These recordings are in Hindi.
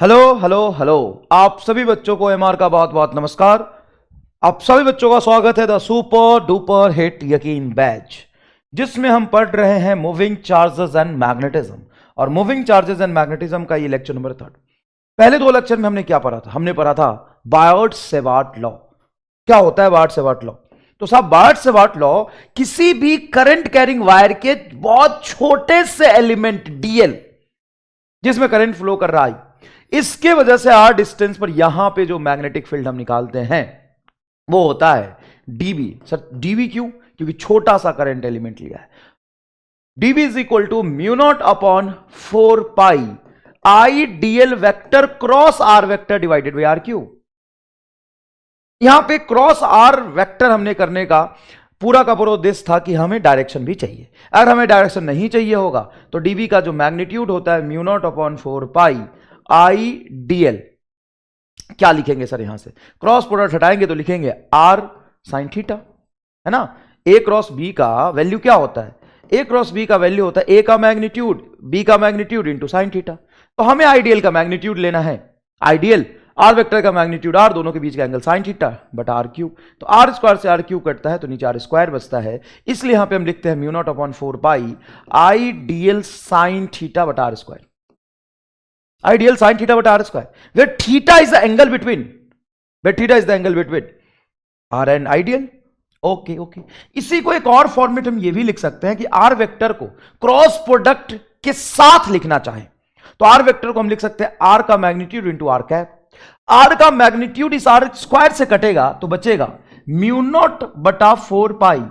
Hello hello hello. आप सभी बच्चों को एमआर का बहुत बहुत नमस्कार। आप सभी बच्चों का स्वागत है द सुपर डुपर हिट यकीन बैच, जिसमें हम पढ़ रहे हैं मूविंग चार्जेस एंड मैग्नेटिज्म। और मूविंग चार्जेस एंड मैग्नेटिज्म का ये लेक्चर नंबर 3। पहले दो लेक्चर में हमने क्या पढ़ा था? हमने पढ़ा था बायोट-सेवार्ट लॉ। क्या होता है बायोट-सेवार्ट लॉ? तो साहब, बायोट-सेवार्ट लॉ किसी भी करंट कैरिंग वायर के बहुत छोटे से एलिमेंट डीएल जिसमें करंट फ्लो कर रहा है, इसके वजह से आर डिस्टेंस पर यहां पे जो मैग्नेटिक फील्ड हम निकालते हैं वो होता है डीबी। सर डीबी क्यों? क्योंकि छोटा सा करंट एलिमेंट लिया है। DB is equal to mu naught upon 4 pi I DL vector cross r vector divided by r cube. यहां पे क्रॉस आर वेक्टर हमने करने का पूरा का पूरा उद्देश्य था कि हमें डायरेक्शन भी चाहिए। अगर हमें डायरेक्शन नहीं चाहिए होगा तो डीबी का जो मैग्नीट्यूड होता है mu naught upon 4 pi I DL, क्या लिखेंगे सर? यहां से क्रॉस प्रोडक्ट हटाएंगे तो लिखेंगे आर साइन थीटा, है ना। ए क्रॉस बी का वैल्यू क्या होता है? ए क्रॉस बी का वैल्यू होता है ए का मैग्नीट्यूड बी का मैग्नीट्यूड इंटू साइन थीटा। तो हमें आइडियल का मैग्नीट्यूड लेना है। आइडियल आर वेक्टर का मैग्नीट्यूड आर, दोनों के बीच का angle sine theta but r cube. तो आर स्क्वायर से आर क्यू कटता है तो नीचे आर स्क्वायर बचता है। इसलिए यहां पे हम लिखते हैं mu naught upon 4 pi I DL sine theta but R square. Ideal sin theta बटा r square, where theta is the angle between, r and ideal। Okay. इसी को एक और फॉर्मेट हम ये भी लिख सकते हैं कि r वेक्टर को क्रॉस प्रोडक्ट के साथ लिखना चाहे तो r वेक्टर को हम लिख सकते हैं r का magnitude into r cap. r का मैग्नीट्यूड इस r स्क्वायर से कटेगा तो बचेगा म्यू नॉट बटा 4 pi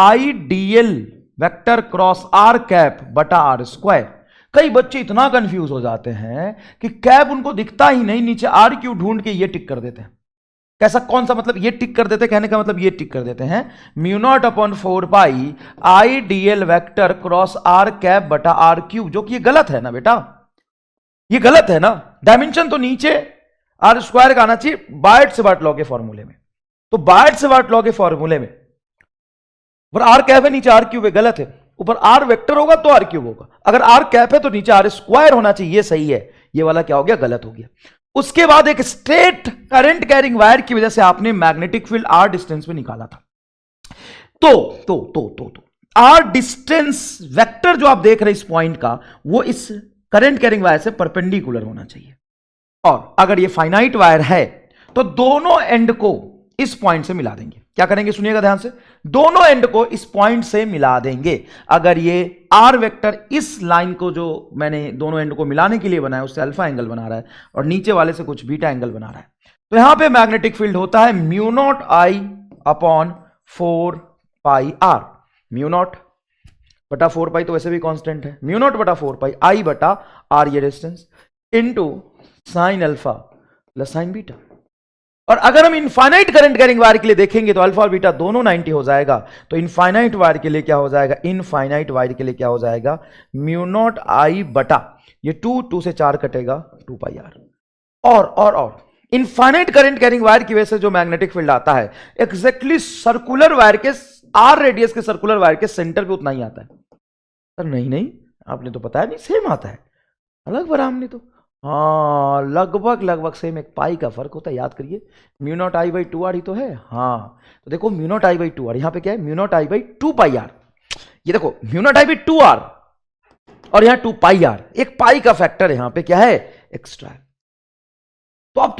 I DL vector cross r cap बटा r स्क्वायर। कई बच्चे इतना कंफ्यूज हो जाते हैं कि कैप उनको दिखता ही नहीं, नीचे आर क्यू ढूंढ के ये टिक कर देते हैं। कैसा, कौन सा मतलब? ये टिक कर देते, कहने का मतलब ये टिक कर देते हैं mu naught upon 4 pi I DL vector cross R cap बटा आर क्यूब, जो कि ये गलत है ना बेटा, ये गलत है ना। डायमेंशन तो नीचे आर स्क्वायर का आना चाहिए बायोट-सेवार्ट लॉ के फॉर्मूले में। तो बायोट-सेवार्ट लॉ के फॉर्मूले में आर कैप है, नीचे आर क्यूब है, गलत है। ऊपर आर वेक्टर होगा तो आर क्यूब होगा। अगर आर कैप है तो नीचे आर स्क्वायर होना चाहिए, ये सही है। ये वाला क्या हो गया? गलत हो गया। उसके बाद एक स्ट्रेट करंट कैरिंग वायर की वजह से आपने मैग्नेटिक फील्ड आर डिस्टेंस में निकाला था। तो आर डिस्टेंस वेक्टर जो आप देख रहे हैं इस पॉइंट का, वो इस करंट कैरिंग वायर से परपेंडिकुलर होना चाहिए। और अगर ये फाइनाइट वायर है तो दोनों एंड को इस पॉइंट से मिला देंगे। क्या करेंगे? सुनिएगा ध्यान से। दोनों एंड को इस पॉइंट से मिला देंगे। अगर ये आर वेक्टर इस लाइन को जो मैंने दोनों एंड को मिलाने के लिए बनाया उससे अल्फा एंगल बना रहा है और नीचे वाले से कुछ बीटा एंगल बना रहा है, तो यहां पे मैग्नेटिक फील्ड होता है mu naught I upon 4 pi R. Mu naught बटा 4 पाई तो वैसे भी कांस्टेंट है, म्यू नॉट बटा 4 पाई आई बटा आर ये distance into sine alpha plus sign beta. और अगर हम इनफाइनाइट करंट कैरिंग वायर के लिए देखेंगे तो अल्फा और बीटा दोनों 90 हो जाएगा। तो इनफाइनाइट वायर के लिए क्या हो जाएगा? इनफाइनाइट वायर के लिए क्या हो जाएगा? म्यू नॉट आई बटा ये 2 से 4 कटेगा 2 पाई आर। और इनफाइनाइट करंट कैरिंग वायर की वजह से जो मैग्नेटिक फील्ड आता है एग्जैक्टली सर्कुलर वायर के आर रेडियस के सर्कुलर वायर के सेंटर पे उतना ही आता है। सर नहीं, आपने तो बताया नहीं, सेम आता है। अलग बरामनी तो हाँ, लगभग सेम, एक पाई का फर्क होता है, याद करिए। Mu naught I by 2 R ही तो है। हाँ, तो देखो mu naught I by 2 R, यहां पे क्या है? Mu naught I by 2 pi R. ये देखो mu naught I by 2 R और यहां 2 पाई आर, एक पाई का फैक्टर यहां पे क्या है? एक्स्ट्रा। तो आप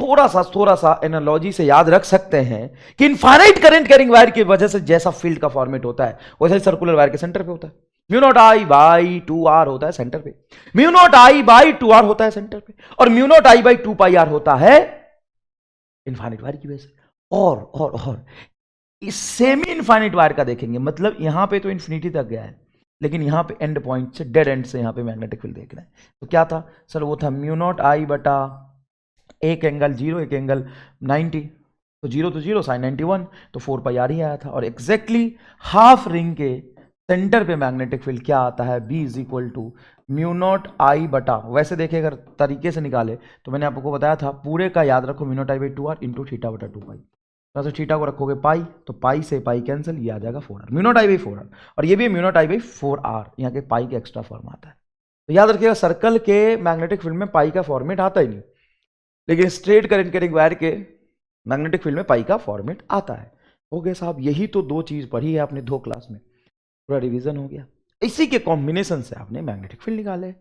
थोड़ा सा एनालॉजी से याद रख सकते हैं कि इनफाइनाइट करंट कैरिंग वायर की वजह से जैसा फील्ड का फॉर्मेट होता है वैसे सर्कुलर वायर के सेंटर पे होता है। Mu naught I by 2 R होता है सेंटर पे, mu naught I by 2 R होता है सेंटर पे, और mu naught I by 2 pi R होता है इनफाइनाइट वायर की वजह से। और इस सेमी इनफाइनाइट वायर का देखेंगे, मतलब यहां पे तो इन्फिनिटी तक गया है, लेकिन यहां पे एंड पॉइंट से, डेड एंड से यहां पे मैग्नेटिक फील्ड देख रहे हैं। तो क्या था सर? वो था म्यू नॉट आई बटा एक एंगल 0 एक एंगल 90, तो 0 तो 0 साइन 91, तो 4 पाई आर ही आया था। और एग्जैक्टली हाफ रिंग के सेंटर पे मैग्नेटिक फील्ड क्या आता है? B is equal to mu naught I बटा, वैसे देखिए अगर तरीके से निकाले तो मैंने आपको बताया था पूरे का याद रखो, mu naught I by 2 R into theta बटा 2 पाई। तो थीटा को रखोगे पाई, तो पाई से पाई कैंसिल, ये आ जाएगा 4 R, mu naught I by 4 R. और ये भी mu naught I by 4 R, यहाँ के पाई के एक्स्ट्रा फॉर्म आता है। तो याद रखिएगा सर्कल के मैग्नेटिक फील्ड में पाई का फॉर्मेट आता ही नहीं। लेकिन स्ट्रेट करंट कैरिंग वायर के मैग्नेटिक फील्ड में पाई का फॉर्मेट आता है। हो गया साहब, यही तो दो चीज पढ़ी है आपने 2 क्लास में, पूरा रिवीजन हो गया। इसी के कॉम्बिनेशन से आपने मैग्नेटिक फील्ड निकाले।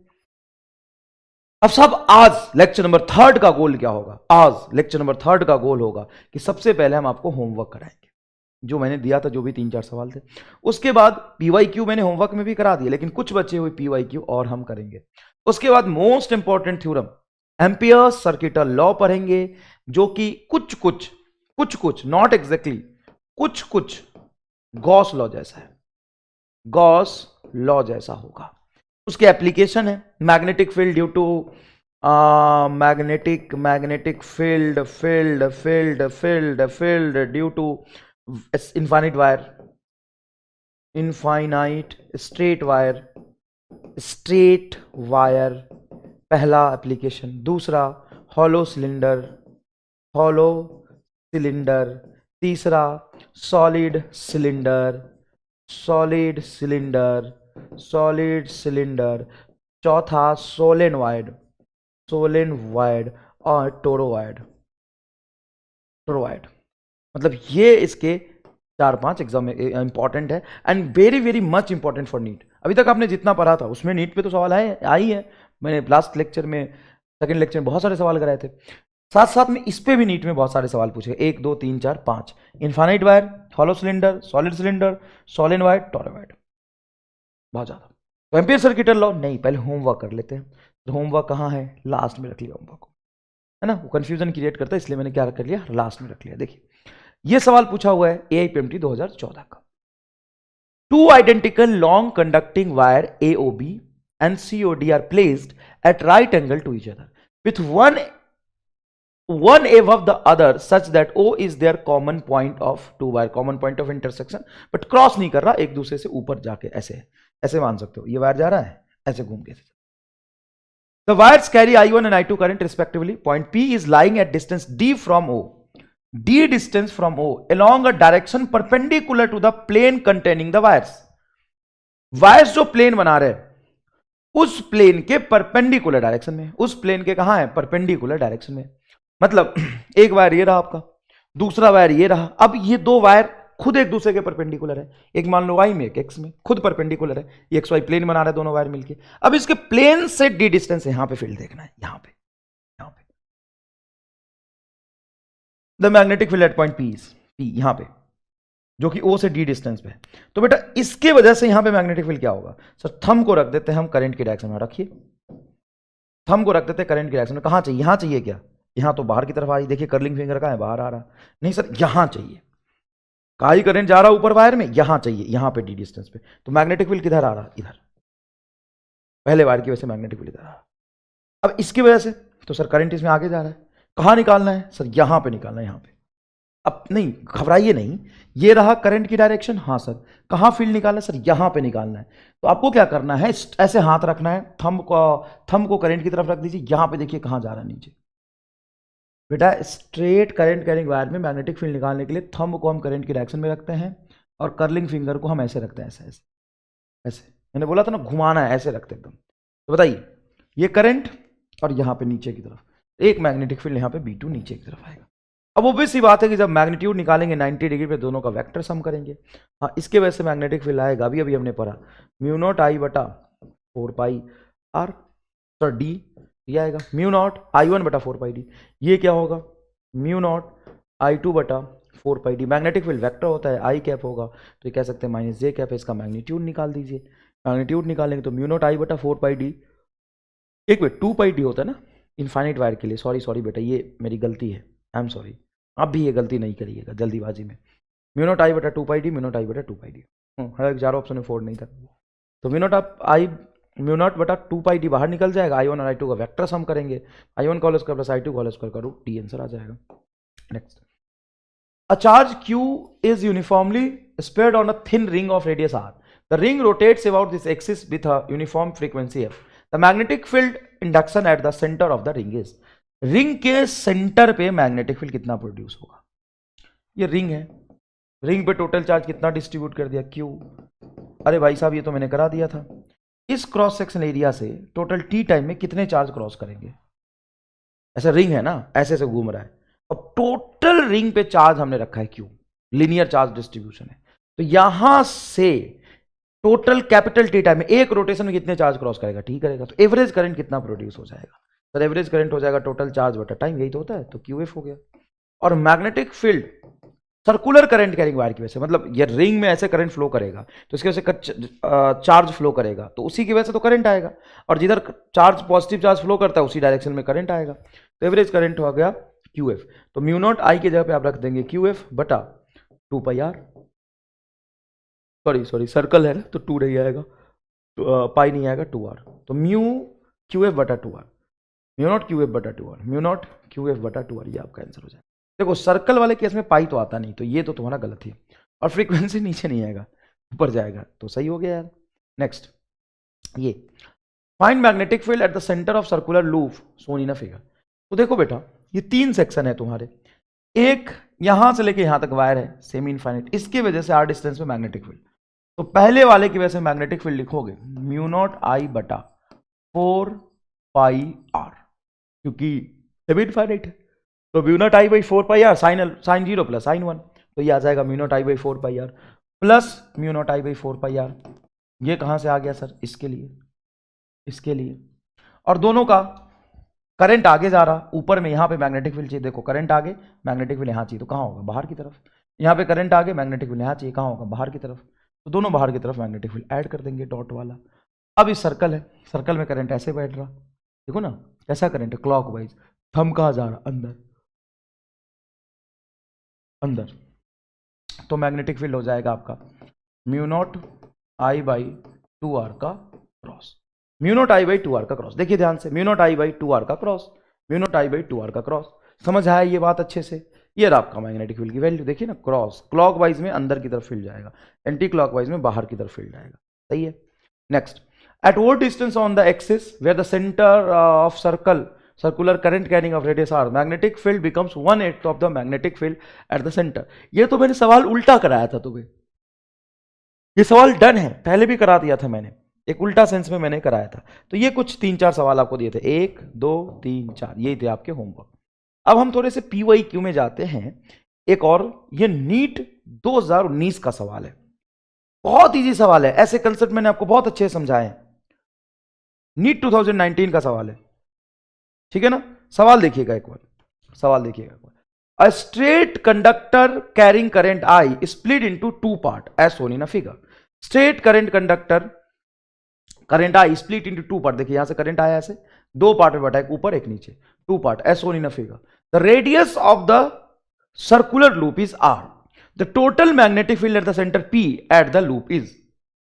अब साहब आज लेक्चर नंबर 3 का गोल क्या होगा? आज लेक्चर नंबर 3 का गोल होगा कि सबसे पहले हम आपको होमवर्क कराएंगे, जो मैंने दिया था, जो भी 3-4 सवाल थे। उसके बाद पीवाईक्यू मैंने होमवर्क में भी करा दिया, लेकिन कुछ बचे हुए पीवाईक्यू और हम करेंगे। उसके बाद most important theorem Ampere's circuital law पढ़ेंगे, जो कि कुछ नॉट एग्जैक्टली, कुछ गॉस लॉ जैसा है, गॉस लॉ जैसा होगा। उसके एप्लीकेशन है magnetic field due to magnetic field due to infinite straight wire, पहला एप्लीकेशन। दूसरा हॉलो सिलेंडर। तीसरा सॉलिड सिलेंडर। चौथा सोलेनॉइड और टोरोइड। मतलब ये इसके 4-5 एग्जाम में इंपॉर्टेंट है and very very much important for NEET. अभी तक आपने जितना पढ़ा था उसमें नीट पे तो सवाल आए आई है, मैंने लास्ट लेक्चर में, सेकंड लेक्चर में बहुत सारे सवाल कराए थे। साथ साथ में इस पे भी नीट में बहुत सारे सवाल पूछे, 1 2 3 4 5। Infinite wire, hollow cylinder, solid cylinder, solenoid, toroid, बहुत ज्यादा। तो एम्पियर सर्किटल लॉ नहीं, पहले होमवर्क कर लेते हैं। तो होमवर्क कहाँ है? लास्ट में रख लिया होमवर्क, है ना, वो कंफ्यूजन क्रिएट करता है, इसलिए मैंने क्या कर लिया, लास्ट में रख लिया। देखिए ये सवाल पूछा हुआ है AIPMT 2014 का। 2 identical long conducting wire AOB and COD are placed at right angle to each other with one above the other such that O is their common point of intersection, but cross नहीं कर रहा एक दूसरे से ऊपर जाके, ऐसे मान सकते हो, ये वायर जा रहा है ऐसे घूम के। The wires carry I1 and I2 current respectively. Point P is lying at distance D from O. Distance from O along a direction perpendicular to the plane containing the wires. Wires जो प्लेन बना रहे उस प्लेन के परपेंडिकुलर डायरेक्शन में, उस प्लेन के कहां है? परपेंडिकुलर डायरेक्शन में। मतलब एक वायर ये रहा आपका, दूसरा वायर ये रहा। अब ये 2 वायर खुद एक दूसरे के परपेंडिकुलर है, एक मान लो y में एक x में, खुद परपेंडिकुलर है, ये XY प्लेन बना रहे हैं दोनों वायर मिलके। अब इसके प्लेन से d डिस्टेंस, यहां पे फील्ड देखना है, यहां पे the magnetic field eight point P यहां पे, जो कि O से D डिस्टेंस पे है। तो बेटा इसके वजह से यहां पे मैग्नेटिक फील्ड क्या होगा? सर थंब को रख देते हैं हम करंट की डायरेक्शन में, रखिए थंब को रख देते हैं करंट की डायरेक्शन में। कहां चाहिए? यहां चाहिए क्या? यहां तो बाहर की तरफ आ रही, देखिए कर्लिंग फिंगर कहां है? बाहर आ रहा। नहीं सर यहां चाहिए, काई करंट जा रहा ऊपर वायर में, यहां चाहिए, यहां पे D डिस्टेंस पे। तो मैग्नेटिक फील्ड किधर आ रहा? इधर, पहले वायर की वजह से मैग्नेटिक फील्ड इधर आ रहा। अब इसकी वजह से तो सर करंट इसमें आगे जा रहा है, कहां निकालना है? सर यहां पे निकालना है, यहां पे। अब नहीं घबराइए नहीं, ये रहा करंट की डायरेक्शन, हाँ सर कहां फील्ड निकालना है? सर यहां पे निकालना है। तो आपको क्या करना है? ऐसे हाथ रखना है, थंब को करंट की तरफ रख दीजिए, यहां पे देखिए कहां जा रहा है, नीचे। बेटा स्ट्रेट करंट कैरिंग वायर में मैग्नेटिक फील्ड निकालने के लिए थंब को हम करंट की डायरेक्शन में रखते हैं और कर्लिंग फिंगर को हम ऐसे रखते हैं, ऐसे मैंने बोला था ना घुमाना है, ऐसे रखते एकदम। तो बताइए ये करंट और यहां पे नीचे की तरफ एक मैग्नेटिक फील्ड, यहां पे B2 नीचे की तरफ आएगा। अब obvious सी बात है कि जब मैग्नीट्यूड निकालेंगे 90 डिग्री पे, दोनों का वेक्टर सम करेंगे। हाँ इसके वजह से मैग्नेटिक फील्ड आएगा, अभी हमने पढ़ा म्यू नॉट I बटा 4 पाई R, सर D ये आएगा म्यू नॉट I1 बटा 4 पाई D। ये क्या होगा? म्यू नॉट I2 बटा 4 पाई D। मैग्नेटिक फील्ड वेक्टर होता है, I कैप होगा, तो ये कह सकते हैं माइनस J कैप है, इसका मैग्नीट्यूड निकाल दीजिए। मैग्नीट्यूड निकालेंगे तो म्यू नॉट I बटा 4 पाई D, एक मिनट 2 पाई D होता है ना इनफाइनाइट वायर के लिए, सॉरी बेटा ये मेरी गलती है, आई एम सॉरी। आप भी ये गलती नहीं करिएगा जल्दीबाजी में। म्यू नॉट I बटा 2 पाई D, म्यू नॉट I बटा 2 पाई D, हर 4 ऑप्शन में 4 नहीं था। तो म्यू नॉट बटा 2 पाई D बाहर निकल जाएगा, I1 और I2 का वेक्टर सम करेंगे, I1 का होल स्क्वायर प्लस I2 का होल स्क्वायर का रूट D आंसर आ जाएगा। Next, a charge Q is uniformly spread on a thin ring of radius R. The ring rotates about this axis with a uniform frequency f. The magnetic field induction at the center of the ring is. Ring के सेंटर पे मैग्नेटिक फील्ड कितना प्रोड्यूस होगा? ये रिंग है, रिंग पे टोटल चार्ज कितना डिस्ट्रीब्यूट कर दिया? Q। अरे भाई साहब ये तो मैंने करा दिया था। इस क्रॉस सेक्शन एरिया से टोटल T टाइम में कितने चार्ज क्रॉस करेंगे? ऐसा रिंग है ना, ऐसे से घूम रहा है। अब टोटल रिंग पे चार्ज हमने रखा है क्यू, लीनियर चार्ज डिस्ट्रीब्यूशन है। तो यहां से टोटल कैपिटल टी टाइम में एक रोटेशन में कितने चार्ज क्रॉस करेगा, ठीक करेगा, तो एवरेज करंट कितना प्रोड्यूस हो जाएगा, सर एवरेज करंट हो जाएगा टोटल चार्ज बटा टाइम, यही तो होता है, तो क्यूएफ हो गया। और magnetic field circular current carrying wire की वजह से, मतलब ये रिंग में ऐसे करंट फ्लो करेगा तो इसकी वजह से चार्ज फ्लो करेगा, तो उसी की वजह से तो करंट आएगा, और जिधर चार्ज पॉजिटिव चार्ज फ्लो करता है उसी डायरेक्शन में करंट आएगा, तो एवरेज करंट हो गया क्यूएफ। तो म्यू नॉट आई की जगह पे आप रख देंगे क्यूएफ बटा 2 पाई आर, सॉरी सर्कल है ना तो 2 नहीं आएगा, पाई नहीं आएगा, 2r, तो म्यू क्यूएफ बटा 2r, म्यू नॉट क्यूएफ बटा 2r, म्यू नॉट क्यूएफ बटा 2r, ये आपका आंसर हो जाएगा। देखो सर्कल वाले केस में पाई तो आता नहीं, तो ये तो तुम्हारा गलत है, और फ्रीक्वेंसी नीचे नहीं आएगा ऊपर जाएगा, तो सही हो गया यार। नेक्स्ट ये find magnetic field at the centre of circular loop shown in a figure. तो देखो बेटा ये 3 सेक्शन है तुम्हारे, एक यहां से लेके यहां तक वायर है सेमी इनफाइनाइट, इसकी वजह से r डिस्टेंस में मैग्नेटिक फील्ड, तो पहले वाले की वजह से मैग्नेटिक फील्ड लिखोगे म्यू नॉट आई बटा 4 पाई आर, क्योंकि सेमी इनफाइनाइट है, तो mu naught I by 4 pi R sine 0 plus sine 1, तो ये आ जाएगा mu naught I by 4 pi R plus mu naught I by 4 pi R. ये कहां से आ गया सर, इसके लिए, और दोनों का करंट आगे जा रहा, ऊपर में यहां पे मैग्नेटिक फील्ड चाहिए, देखो करंट आगे मैग्नेटिक फील्ड यहां चाहिए, तो कहां होगा, बाहर की तरफ, यहां पे करंट आगे मैग्नेटिक फील्ड यहां चाहिए, कहां होगा, बाहर की तरफ, तो दोनों बाहर की तरफ मैग्नेटिक फील्ड ऐड कर देंगे डॉट वाला। अब इस सर्कल है, सर्कल में करंट ऐसे बैठ रहा, देखो ना कैसा करंट है, क्लॉकवाइज, थंब कहां जा रहा, अंदर, तो मैग्नेटिक फील्ड हो जाएगा आपका mu naught I by 2r का cross, mu naught I by 2r का क्रॉस, देखिए ध्यान से, mu naught I by 2r का cross, mu naught I by 2r का क्रॉस, समझ आया ये बात अच्छे से। ये रहा आपका मैग्नेटिक फील्ड की वैल्यू, देखिए ना क्रॉस, क्लॉकवाइज में अंदर की तरफ फील्ड जाएगा, एंटी क्लॉकवाइज में बाहर की तरफ फील्ड जाएगा, सही है। Next, at what distance on the axis where the centre of circular current carrying of radius r magnetic field becomes 1/8 of the magnetic field at the centre. ये तो मैंने सवाल उल्टा कराया था तुम्हें, ये सवाल डन है, पहले भी करा दिया था मैंने, एक उल्टा सेंस में मैंने कराया था। तो ये कुछ 3-4 सवाल आपको दिए थे, 1 2 3 4, ये थे आपके होमवर्क। अब हम थोड़े से PYQ में जाते हैं, एक और, ये नीट 2019 का सवाल है, बहुत इजी सवाल है, ऐसे कंसेप्ट मैंने आपको बहुत अच्छे से समझाए हैं, नीट 2019 का सवाल है, ठीक है ना। सवाल देखिएगा एक बार, सवाल देखिएगा एक बार, A straight conductor carrying current I is split into 2 parts as shown in a figure. Straight current conductor current I split into 2 part, देखिए यहां से करंट आया ऐसे 2 पार्ट में बटा, एक ऊपर एक नीचे, 2 part as shown in a figure. The radius of the circular loop is r, the total magnetic field at the centre p at the loop is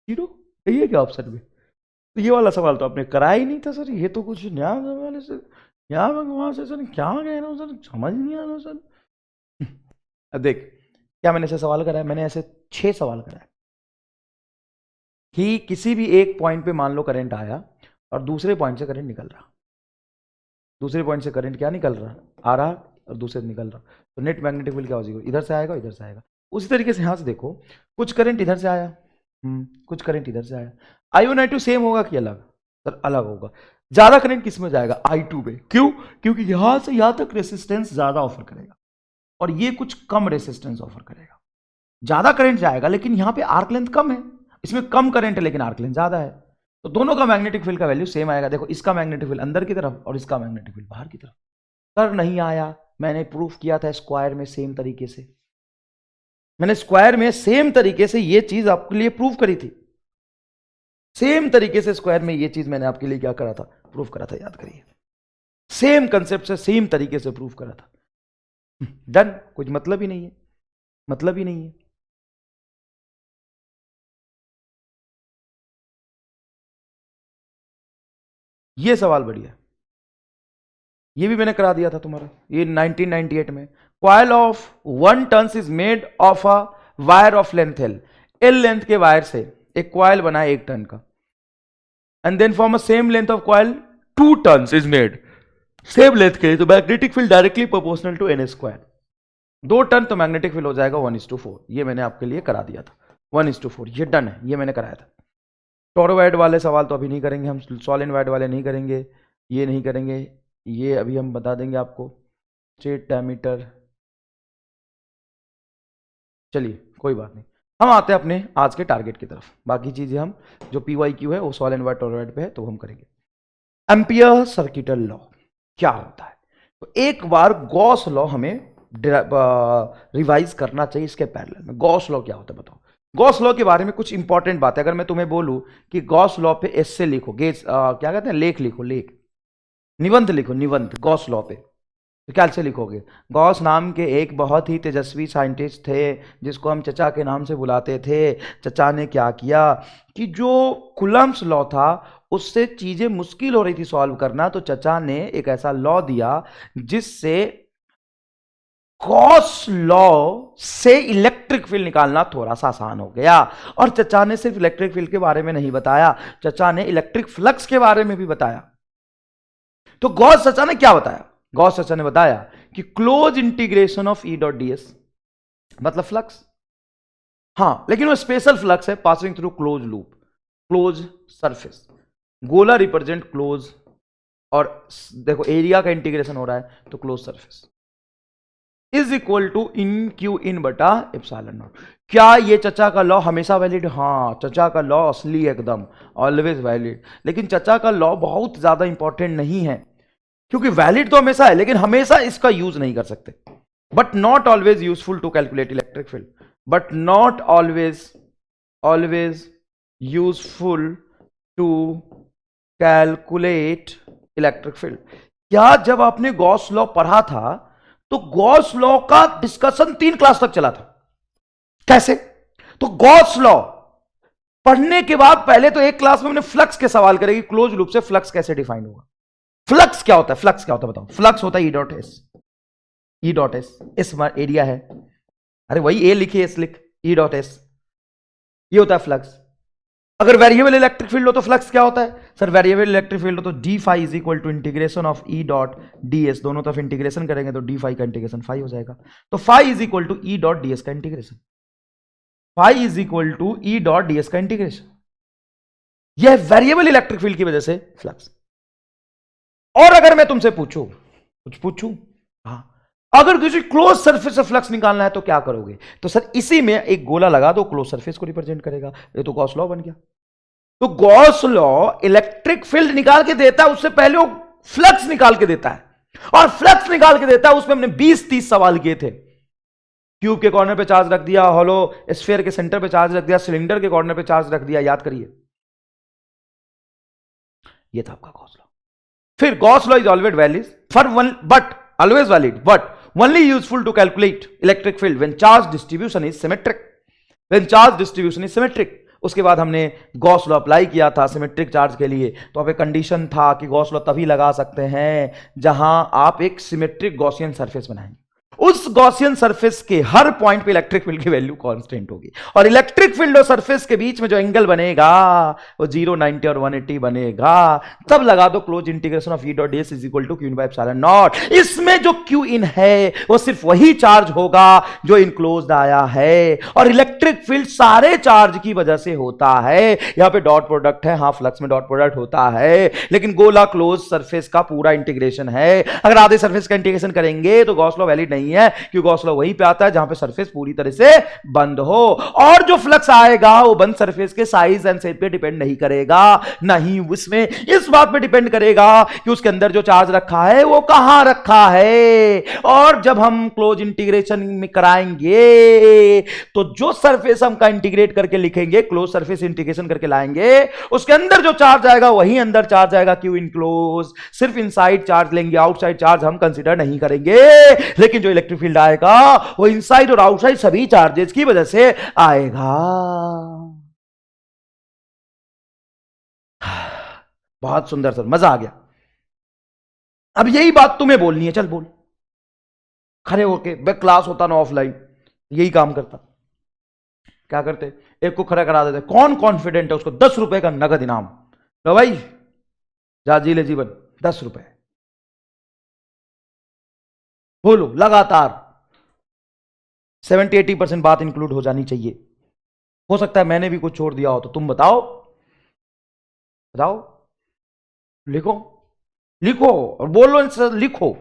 0। यही है क्या ऑप्शन में, तो ये वाला सवाल तो आपने कराया ही नहीं था सर, ये तो कुछ नया सवाल है सर, यहाँ भगवान से सर क्या कह रहा हूँ सर, समझ नहीं आ रहा सर। अब देख क्या मैंने ऐसे सवाल कराया, मैंने ऐसे 6 सवाल कराए कि किसी भी एक पॉइंट पे मान लो करंट आया और दूसरे पॉइंट से करंट निकल रहा, दूसरे पॉइंट से करंट क्या निकल रहा, आ रहा और दूसरे से निकल रहा, तो नेट मैग्नेटिक फील्ड क्या हो जाएगा, इधर से आएगा इधर से आएगा। उसी तरीके से यहां से देखो, कुछ करंट इधर से आया, कुछ करंट इधर से आया, I1 I2 सेम होगा कि अलग, सर अलग होगा। ज्यादा करंट किस में जाएगा, I2 में, क्यों, क्योंकि यहां से यहां तक रेसिस्टेंस ज्यादा ऑफर करेगा और ये कुछ कम रेसिस्टेंस ऑफर करेगा। ज्यादा करंट जाएगा लेकिन यहां पे आर्क लेंथ कम है, इसमें कम करंट है लेकिन आर्क लेंथ ज्यादा है, तो दोनों का मैग्नेटिक फील्ड का वैल्यू सेम आएगा। देखो इसका मैग्नेटिक फील्ड अंदर की तरफ और इसका मैग्नेटिक फील्ड बाहर की तरफ। सर नहीं आया, मैंने प्रूफ किया था स्क्वायर में सेम तरीके से, मैंने स्क्वायर में सेम तरीके से ये चीज आपके लिए प्रूफ करी थी, सेम तरीके से स्क्वायर में ये चीज मैंने आपके लिए क्या करा था, प्रूफ करा था, याद करिए, सेम कंसेप्ट से सेम तरीके से प्रूफ करा था। डन, कुछ मतलब ही नहीं है, मतलब ही नहीं है। ये सवाल बढ़िया, ये भी मैंने करा दिया था तुम्हारा, ये 1998 में। Coil of 1 turn is made of a wire of length L length के वायर से एक कॉइल बना है 1 टन का, and then from a same length of coil 2 turn is made, same length के, तो magnetic field directly proportional to n square. 2 turn तो मैग्नेटिक फील्ड हो जाएगा 1:4, ये मैंने आपके लिए करा दिया था, 1:4, ये डन है, ये मैंने कराया था। टोरॉइड वाले सवाल तो अभी नहीं करेंगे हम, सोलेनॉइड वाले नहीं करेंगे, ये नहीं करेंगे, ये अभी हम बता देंगे आपको, स्टेट डायमीटर। चलिए कोई बात नहीं, हम आते हैं अपने आज के टारगेट की तरफ। बाकी चीजें हम जो PYQ है वो सॉल एंड वाइट टॉलरेट पे है तो हम करेंगे। एम्पियर सर्किटल लॉ क्या होता है? तो एक बार गॉस लॉ हमें रिवाइज करना चाहिए इसके पैरेलल में। गॉस लॉ क्या होता है बताओ? गॉस लॉ के बारे में कुछ इंपॉर्टेंट बात है। अगर मैं तुम्हें बोलूं कि गॉस लॉ पे एस से लिखो, क्या कहते हैं, लेख लिखो, लेख, निबंध लिखो, निबंध गॉस लॉ पे, तो क्या से लिखोगे? गॉस नाम के एक बहुत ही तेजस्वी साइंटिस्ट थे जिसको हम चचा के नाम से बुलाते थे। चचा ने क्या किया कि जो कुलम्स लॉ था उससे चीजें मुश्किल हो रही थी सॉल्व करना, तो चचा ने एक ऐसा लॉ दिया जिससे गॉस लॉ से इलेक्ट्रिक फील्ड निकालना थोड़ा सा आसान हो गया। और चचा ने सिर्फ इलेक्ट्रिक फील्ड के बारे में नहीं बताया, चचा ने इलेक्ट्रिक फ्लक्स के बारे में भी बताया। तो गॉस चचा ने क्या बताया? गॉस चचा ने बताया कि close integration of E dot D S मतलब फ्लक्स, हां लेकिन वो स्पेशल फ्लक्स है passing through close loop, close surface. गोला रिप्रेजेंट क्लोज, और देखो एरिया का इंटीग्रेशन हो रहा है तो close surface is equal to in Q in बटा एप्सिलॉन नॉट। क्या ये चचा का लॉ हमेशा वैलिड? हाँ, चचा का लॉ असली एकदम ऑलवेज वैलिड। लेकिन चचा का लॉ बहुत ज्यादा इंपॉर्टेंट नहीं है, क्योंकि वैलिड तो हमेशा है लेकिन हमेशा इसका यूज नहीं कर सकते। But not always useful to calculate electric field, but not always useful to calculate electric field. क्या जब आपने गॉस लॉ पढ़ा था तो गॉस लॉ का डिस्कशन 3 क्लास तक चला था? कैसे? तो गॉस लॉ पढ़ने के बाद पहले तो एक क्लास में हमने फ्लक्स के सवाल करेगी, क्लोज लूप से फ्लक्स कैसे डिफाइन होगा। फ्लक्स क्या होता है? फ्लक्स क्या होता है बताओ? फ्लक्स होता है E dot S, E dot S, इस एरिया है, अरे वही ए लिखिए, एस लिख, ई डॉट एस, ये होता है फ्लक्स। अगर वेरिएबल इलेक्ट्रिक फील्ड हो तो फ्लक्स क्या होता है? सर वेरिएबल इलेक्ट्रिक फील्ड हो तो D phi is equal to integration of E dot D S, दोनों तरफ इंटीग्रेशन करेंगे तो डी फाई का इंटीग्रेशन फाई हो जाएगा। तो phi is equal to E dot D S का integration, phi is equal to E dot D S का इंटीग्रेशन। यह वेरिएबल इलेक्ट्रिक फील्ड की वजह से फ्लक्स। और अगर मैं तुमसे पूछूं, कुछ पूछूं, हाँ, अगर किसी क्लोज सरफेस से फ्लक्स निकालना है तो क्या करोगे? तो सर इसी में एक गोला लगा दो, क्लोज सरफेस को रिप्रेजेंट करेगा। ये तो गॉस लॉ बन गया। तो गॉस लॉ इलेक्ट्रिक फील्ड निकाल के देता है, उससे पहले वो फ्लक्स निकाल के देता है, और फ्लक्स निकाल के देता है उसमें हमने 20-30 सवाल किए थे। क्यूब के कॉर्नर पे चार्ज रख दिया, हॉलो स्फीयर के सेंटर पे चार्ज रख दिया, सिलेंडर के कॉर्नर पे चार्ज रख दिया, याद करिए, ये था आपका गॉस लॉ। फिर Gauss law is always valid for one, but always valid but only useful to calculate electric field when charge distribution is symmetric, when charge distribution is symmetric. उसके बाद हमने गॉस लॉ अप्लाई किया था सिमेट्रिक चार्ज के लिए, तो अब एक कंडीशन था कि गॉस लॉ तभी लगा सकते हैं जहां आप एक सिमेट्रिक गॉसियन सरफेस बनाएंगे। उस गॉसियन सरफेस के हर पॉइंट पे इलेक्ट्रिक फील्ड की वैल्यू कांस्टेंट होगी, और इलेक्ट्रिक फील्ड और सरफेस के बीच में जो एंगल बनेगा वो 0, 90 और 180 बनेगा। तब लगा दो close integration of E dot D S is equal to Q in by epsilon naught. इसमें जो क्यू इन है वो सिर्फ वही चार्ज होगा जो इनक्लोज्ड आया है, और इलेक्ट्रिक फील्ड सारे चार्ज की वजह से होता है। यहां पे डॉट प्रोडक्ट है, हां फ्लक्स में डॉट प्रोडक्ट होता है, लेकिन गोला क्लोज सरफेस का पूरा इंटीग्रेशन है। अगर आधे सरफेस का इंटीग्रेशन करेंगे तो गॉस लॉ वैलिड नहीं है, क्योंकि गॉस लॉ वहीं पे आता है जहां पे सरफेस पूरी तरह से बंद हो, और जो फ्लक्स आएगा वो बंद सरफेस के साइज एंड शेप पे डिपेंड नहीं करेगा, नहीं उसमें इस बात पे डिपेंड करेगा कि उसके अंदर जो चार्ज रखा है वो कहां रखा है। और जब हम क्लोज इंटीग्रेशन में कराएंगे तो जो सरफेस हम का इंटीग्रेट करके लिखेंगे, क्लोज सरफेस इंटीग्रेशन करके लाएंगे, उसके अंदर जो चार्ज आएगा वही अंदर चार्ज आएगा, क्यों इनक्लोज। सिर्फ इनसाइड चार्ज लेंगे, आउटसाइड चार्ज हम कंसीडर नहीं करेंगे, लेकिन जो इलेक्ट्रिक फील्ड आएगा वो इनसाइड और आउटसाइड सभी चार्जेस की वजह से आएगा। बहुत सुंदर सर, मजा आ गया। अब यही बात तुम्हें बोलनी है, चल बोल। खड़े होके, मैं क्लास होता ना ऑफलाइन यही काम करता। क्या करते? एक को खड़ा करा देते, कौन कॉन्फिडेंट है उसको 10 रुपए का नगद इनाम, लो भाई जा जी ले जीवन, 10 रुपए बोलो लगातार। 70-80% बात इंक्लूड हो जानी चाहिए। हो सकता है मैंने भी कुछ छोड़ दिया हो, तो तुम बताओ, बताओ, लिखो, लिखो और बोलो, लिखो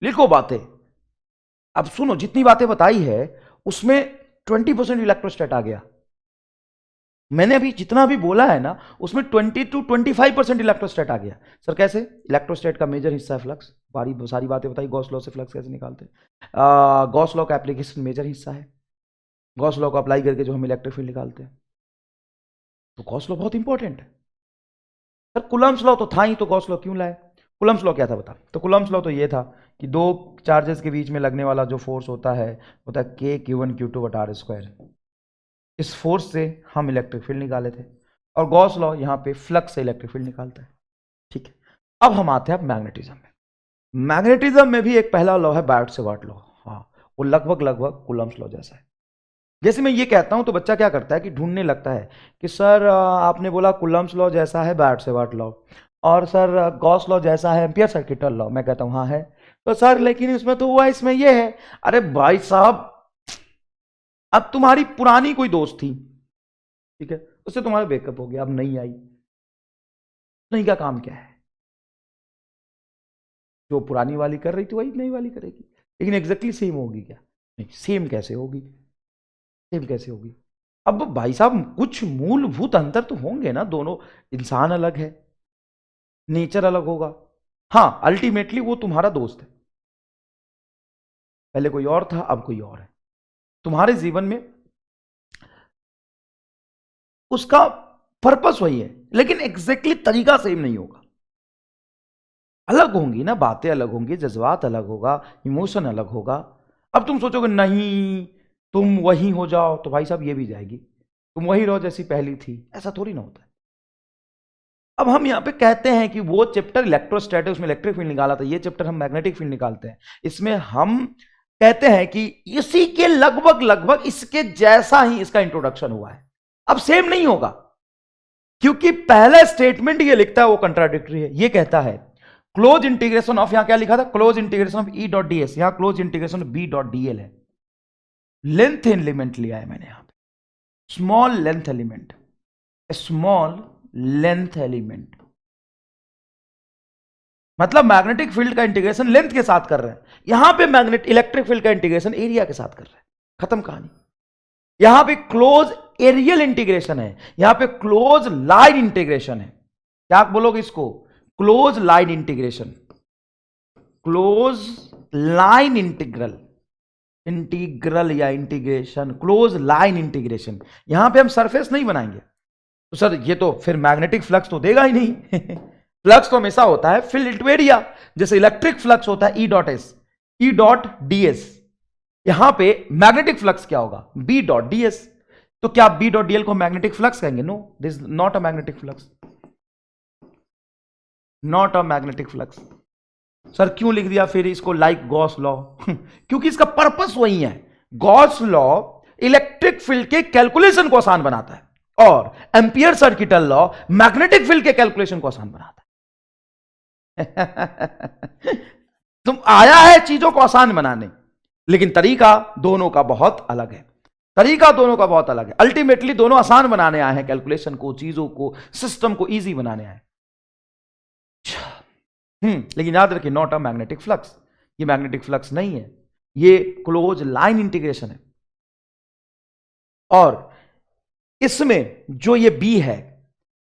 लिखो बातें। अब सुनो, जितनी बातें बताई है उसमें 20% इलेक्ट्रोस्टैट आ गया। मैंने अभी जितना भी बोला है ना उसमें 20 to 25% इलेक्ट्रोस्टैट आ गया। सर कैसे? इलेक्ट्रोस्टैट का मेजर हिस्सा है फ्लक्स। सारी बातें बताई, गॉस लॉ से फ्लक्स कैसे निकालते हैं, गॉस लॉ का एप्लीकेशन मेजर हिस्सा है, गॉस लॉ को अप्लाई करके जो हम इलेक्ट्रिक फील्ड निकालते हैं, तो गॉस लॉ बहुत इंपॉर्टेंट है। सर कुलम्स लॉ तो था ही, तो गॉस लॉ क्यों लाए? कुलम्स लॉ क्या था बता? तो कुलम्स लॉ तो ये था कि दो चार्जेस के बीच में लगने वाला जो फोर्स होता है के Q1 Q2 बटा आर स्क्वायर। इस फोर्स से हम इलेक्ट्रिक फील्ड निकाले थे, और गॉस लॉ यहां पे फ्लक्स से इलेक्ट्रिक फील्ड निकालता है। ठीक है, अब हम आते हैं मैग्नेटिज्म में। मैग्नेटिज्म में भी एक पहला लॉ है बायोट सेवर्ट लॉ। हाँ, वो लगभग लगभग कुलम्स लॉ जैसा है। जैसे मैं ये कहता हूं तो बच्चा क्या करता है कि ढूंढने लगता है कि सर आपने बोला कुलम्स लॉ जैसा है बायोट सेवर्ट लॉ, और सर गॉस लॉ जैसा है एम्पियर सर्किटल लॉ। मैं कहता हूं हाँ है। तो सर लेकिन इसमें तो हुआ, इसमें ये है। अरे भाई साहब, अब तुम्हारी पुरानी कोई दोस्त थी, ठीक है, उससे तुम्हारा ब्रेकअप हो गया, अब नहीं आई, नहीं का काम क्या है? जो पुरानी वाली कर रही थी वही नई वाली करेगी, लेकिन एग्जैक्टली सेम होगी क्या? नहीं, सेम कैसे होगी? सेम कैसे होगी? अब भाई साहब कुछ मूलभूत अंतर तो होंगे ना, दोनों इंसान अलग है, नेचर अलग होगा। हाँ, अल्टीमेटली वो तुम्हारा दोस्त है, पहले कोई और था अब कोई और है। तुम्हारे जीवन में उसका पर्पस वही है, लेकिन एग्जैक्टली तरीका सेम नहीं होगा। अलग होंगी ना, बातें अलग होंगी, जज्बात अलग होगा, इमोशन अलग होगा। अब तुम सोचोगे नहीं तुम वही हो जाओ, तो भाई साहब ये भी जाएगी, तुम वही रहो जैसी पहली थी, ऐसा थोड़ी ना होता है। अब हम यहां पे कहते हैं कि वो चैप्टर इलेक्ट्रोस्टैटिक, उसमें इलेक्ट्रिक फील्ड निकाला था, ये चैप्टर हम मैग्नेटिक फील्ड निकालते हैं। इसमें हम कहते हैं कि इसी के लगभग लगभग इसके जैसा ही इसका इंट्रोडक्शन हुआ है। अब सेम नहीं होगा, क्योंकि पहला स्टेटमेंट ये लिखता है वो कंट्राडिक्टरी है। ये कहता है क्लोज इंटीग्रेशन ऑफ, यहां क्या लिखा था? Close integration of E dot D S, यहां close integration of B dot D L है। लेंथ एलिमेंट लिया है मैंने यहां पे, small length element, small length element, मतलब मैग्नेटिक फील्ड का इंटीग्रेशन लेंथ के साथ कर रहे हैं। यहां पे मैग्नेट इलेक्ट्रिक फील्ड का इंटीग्रेशन एरिया के साथ कर रहे हैं, खत्म कहानी। यहां पे क्लोज एरियल इंटीग्रेशन है, यहां पे क्लोज लाइन इंटीग्रेशन है। क्या बोलोगे इसको? Close line integration, close line integral, integral या इंटीग्रेशन, क्लोज लाइन इंटीग्रेशन। यहां पे हम सरफेस नहीं बनाएंगे। तो सर ये तो फिर मैग्नेटिक फ्लक्स तो देगा ही नहीं। फ्लक्स तो हमेशा होता है फील्ड इनटू एरिया, जैसे इलेक्ट्रिक फ्लक्स होता है E dot S, E dot D S. यहां पे मैग्नेटिक फ्लक्स क्या होगा? B dot D S. तो क्या बी डॉट डी एल को मैग्नेटिक फ्लक्स कहेंगे? No, this not a magnetic flux, not a magnetic flux. Sir क्यों लिख दिया फिर इसको लाइक गॉस लॉ? क्योंकि इसका पर्पस वही है। गॉस लॉ इलेक्ट्रिक फील्ड के कैलकुलेशन को आसान बनाता है, और ampere circuital law magnetic field के कैलकुलेशन को आसान बनाता है। तुम आया है चीजों को आसान बनाने, लेकिन तरीका दोनों का बहुत अलग है। तरीका दोनों का बहुत अलग है। अल्टीमेटली दोनों आसान बनाने आए हैं, कैलकुलेशन को, चीजों को, सिस्टम को इजी बनाने आए। लेकिन याद रखिए, नॉट अ मैग्नेटिक फ्लक्स, ये मैग्नेटिक फ्लक्स नहीं है, ये क्लोज लाइन इंटीग्रेशन है। और इसमें जो ये बी है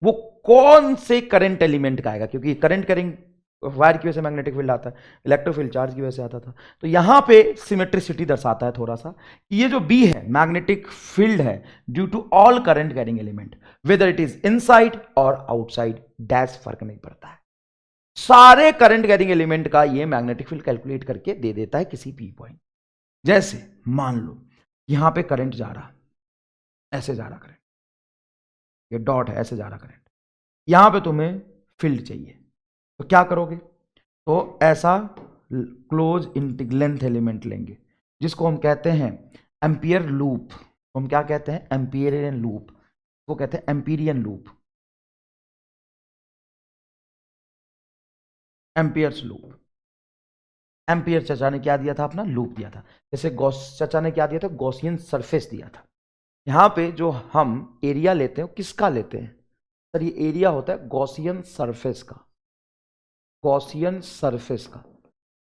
वो कौन से करंट एलिमेंट का आएगा? क्योंकि करंट कैरिंग वायर की वजह से मैग्नेटिक फील्ड आता है, इलेक्ट्रोफील्ड चार्ज की वजह से आता था। तो यहां पे सिमेट्रिसिटी दर्शाता है थोड़ा सा कि ये जो बी है मैग्नेटिक फील्ड है due to all current carrying element, whether it is inside और आउटसाइड, डैश फर्क नहीं पड़ता है। सारे करंट कैरिंग एलिमेंट का ये मैग्नेटिक फील्ड कैलकुलेट करके दे देता है किसी पी पॉइंट। जैसे मान लो यहां पे करंट जा रहा, ऐसे जा रहा करंट, ये डॉट है, ऐसे जा रहा करंट, यहां पे तुम्हें फील्ड चाहिए, तो क्या करोगे? तो ऐसा क्लोज लेंथ एलिमेंट लेंगे जिसको हम कहते हैं एम्पियर लूप। हम क्या कहते हैं? एम्पियरियन लूप, वो कहते हैं एम्पिरियन लूप, एम्पियर्स लूप। एम्पियर चाचा ने क्या दिया था? अपना लूप दिया था। जैसे गॉस चाचा ने क्या दिया था? गॉसियन सरफेस दिया था। यहां पे जो हम एरिया लेते हैं किसका लेते हैं? सर ये एरिया होता है गॉसियन सरफेस का। गॉसियन सरफेस का,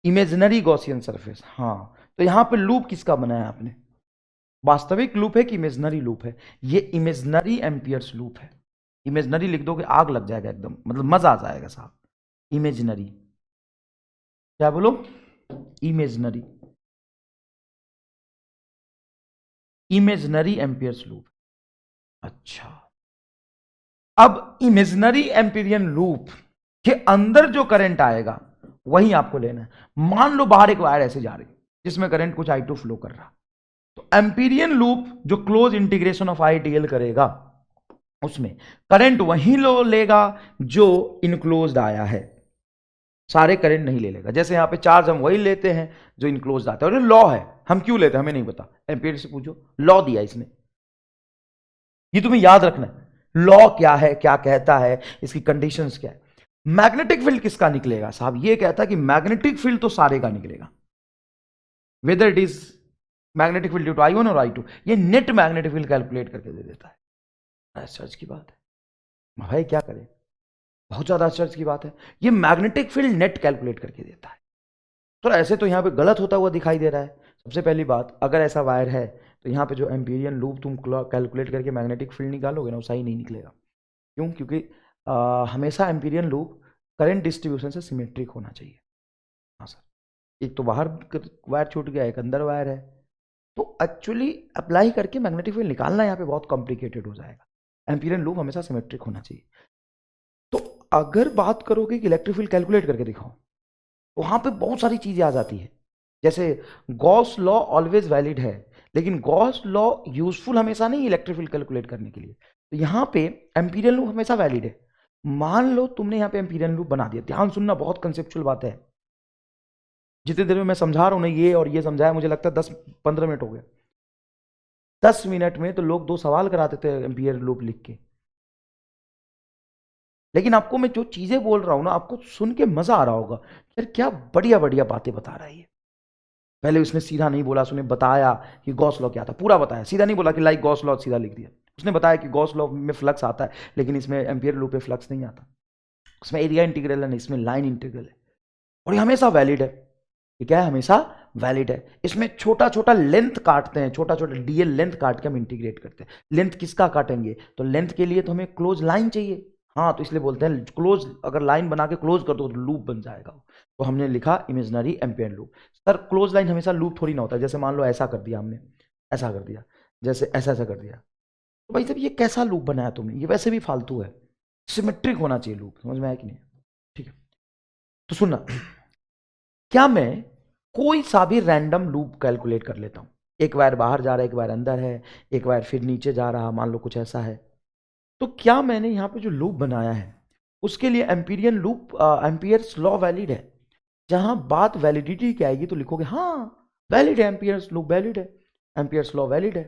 इमेजिनरी गॉसियन सरफेस। हाँ, तो यहां पे लूप किसका बनाया आपने? वास्तविक लूप है कि इमेजिनरी लूप है? ये इमेजिनरी एम्पियर्स लूप है। इमेजिनरी लिख दोगे आग लग जाएगा एकदम, मतलब मजा आ जाएगा साहब। इमेजिनरी, क्या बोलो? Imaginary, imaginary amperes loop. अच्छा, अब इमेजिनरी एम्पिरियन लूप के अंदर जो करंट आएगा वही आपको लेना है। मान लो बाहर एक वायर ऐसे जा रही जिसमें करंट कुछ I2 फ्लो कर रहा, तो एम्पीरियन लूप जो क्लोज इंटीग्रेशन ऑफ IDL करेगा उसमें करंट वही लो लेगा जो इनक्लोज्ड आया है, सारे करंट नहीं ले लेगा। जैसे यहां पे चार्ज हम वही लेते हैं जो इनक्लोज्ड आता है, और लॉ है, हम क्यों लेते हैं हमें नहीं पता, एम्पीरियन से पूछो, लॉ दिया इसने, ये तुम्हें याद रखना है। लॉ क्या है, क्या कहता है, इसकी कंडीशंस क्या है। मैग्नेटिक फील्ड किसका निकलेगा साहब? ये कहता है कि मैग्नेटिक फील्ड तो सारे का निकलेगा, whether it is magnetic field due to I1 और I2, ये नेट मैग्नेटिक फील्ड कैलकुलेट करके दे देता है। आश्चर्य की बात है भाई, क्या करें, बहुत ज्यादा आश्चर्य की बात है। ये मैग्नेटिक फील्ड नेट कैलकुलेट करके देता है। तो ऐसे तो यहां पे गलत होता हुआ दिखाई दे रहा है। सबसे पहली बात, अगर ऐसा वायर है तो यहां पे जो एम्पीरियन लूप तुम कैलकुलेट करके मैग्नेटिक फील्ड निकालोगे ना, वो सही नहीं निकलेगा। क्यों? क्योंकि हमेशा एम्पीरियन लूप करंट डिस्ट्रीब्यूशन से सिमेट्रिक होना चाहिए। हाँ सर, एक तो बाहर वायर छूट गया, एक अंदर वायर है, तो एक्चुअली अप्लाई करके मैग्नेटिक फील्ड निकालना यहाँ पे बहुत कॉम्प्लिकेटेड हो जाएगा। एम्पीरियन लूप हमेशा सिमेट्रिक होना चाहिए। तो अगर बात करोगे कि इलेक्ट्रिक फील्ड कैलकुलेट करके दिखाओ, तो वहां पे बहुत सारी चीजें आ जाती है। जैसे गॉस लॉ ऑलवेज वैलिड है, लेकिन गॉस लॉ यूजफुल हमेशा नहीं इलेक्ट्रिक फील्ड कैलकुलेट करने के लिए। तो यहां पे एम्पीरियन लूप हमेशा वैलिड है। मान लो तुमने यहां पे एम्पीरियन लूप बना दिया, ध्यान सुनना, बहुत कंसेप्चुअल बात है। जितनी देर में मैं समझा रहा हूं ना, ये और ये समझाया, मुझे लगता है 10-15 मिनट हो गए। 10 मिनट में तो लोग 2 सवाल कराते थे एम्पियर लूप लिख के। लेकिन आपको मैं जो चीजें बोल रहा हूं ना, आपको सुन के मजा आ रहा होगा, यार क्या बढ़िया बढ़िया बातें बता रहा है ये। पहले उसने सीधा नहीं बोला, उसने बताया कि गॉस लॉ क्या था, पूरा बताया। सीधा नहीं बोला कि लाइक गॉस लॉ, सीधा लिख दिया। उसने बताया कि गॉस लॉ में फ्लक्स आता है, लेकिन इसमें एम्पियर लूप में फ्लक्स नहीं आता। उसमें एरिया इंटीग्रल है, इसमें लाइन इंटीग्रल है, और ये हमेशा वैलिड है। ये क्या है? हमेशा वैलिड है। इसमें छोटा छोटा लेंथ काटते हैं, छोटा छोटा डीएल लेंथ काट के हम इंटीग्रेट करते हैं। लेंथ किसका काटेंगे? तो लेंथ के लिए तो हमें क्लोज लाइन चाहिए। हाँ, तो इसलिए बोलते हैं क्लोज, अगर लाइन बना के क्लोज कर दो तो लूप बन जाएगा। तो हमने लिखा imaginary ampere loop. Sir close line हमेशा लूप थोड़ी ना होता है। जैसे मान लो ऐसा कर दिया हमने, ऐसा कर दिया, जैसे ऐसा ऐसा कर दिया, तो भाई साहब ये कैसा लूप बनाया तुमने? ये वैसे भी फालतू है। सिमेट्रिक होना चाहिए लूप, समझ में आया कि नहीं? ठीक है, तो सुनना, क्या मैं कोई सा भी रैंडम लूप कैलकुलेट कर लेता हूं? एक वायर बाहर जा रहा है, एक वायर अंदर है, एक वायर फिर नीचे जा रहा, मान लो कुछ ऐसा है। तो क्या मैंने यहां पे जो लूप बनाया है उसके लिए Amperian loop, Ampere's law valid है? जहां बात वैलिडिटी की आएगी तो लिखोगे हाँ वैलिड है, एम्पियर्स लूप वैलिड है, एम्पियर्स लॉ वैलिड है।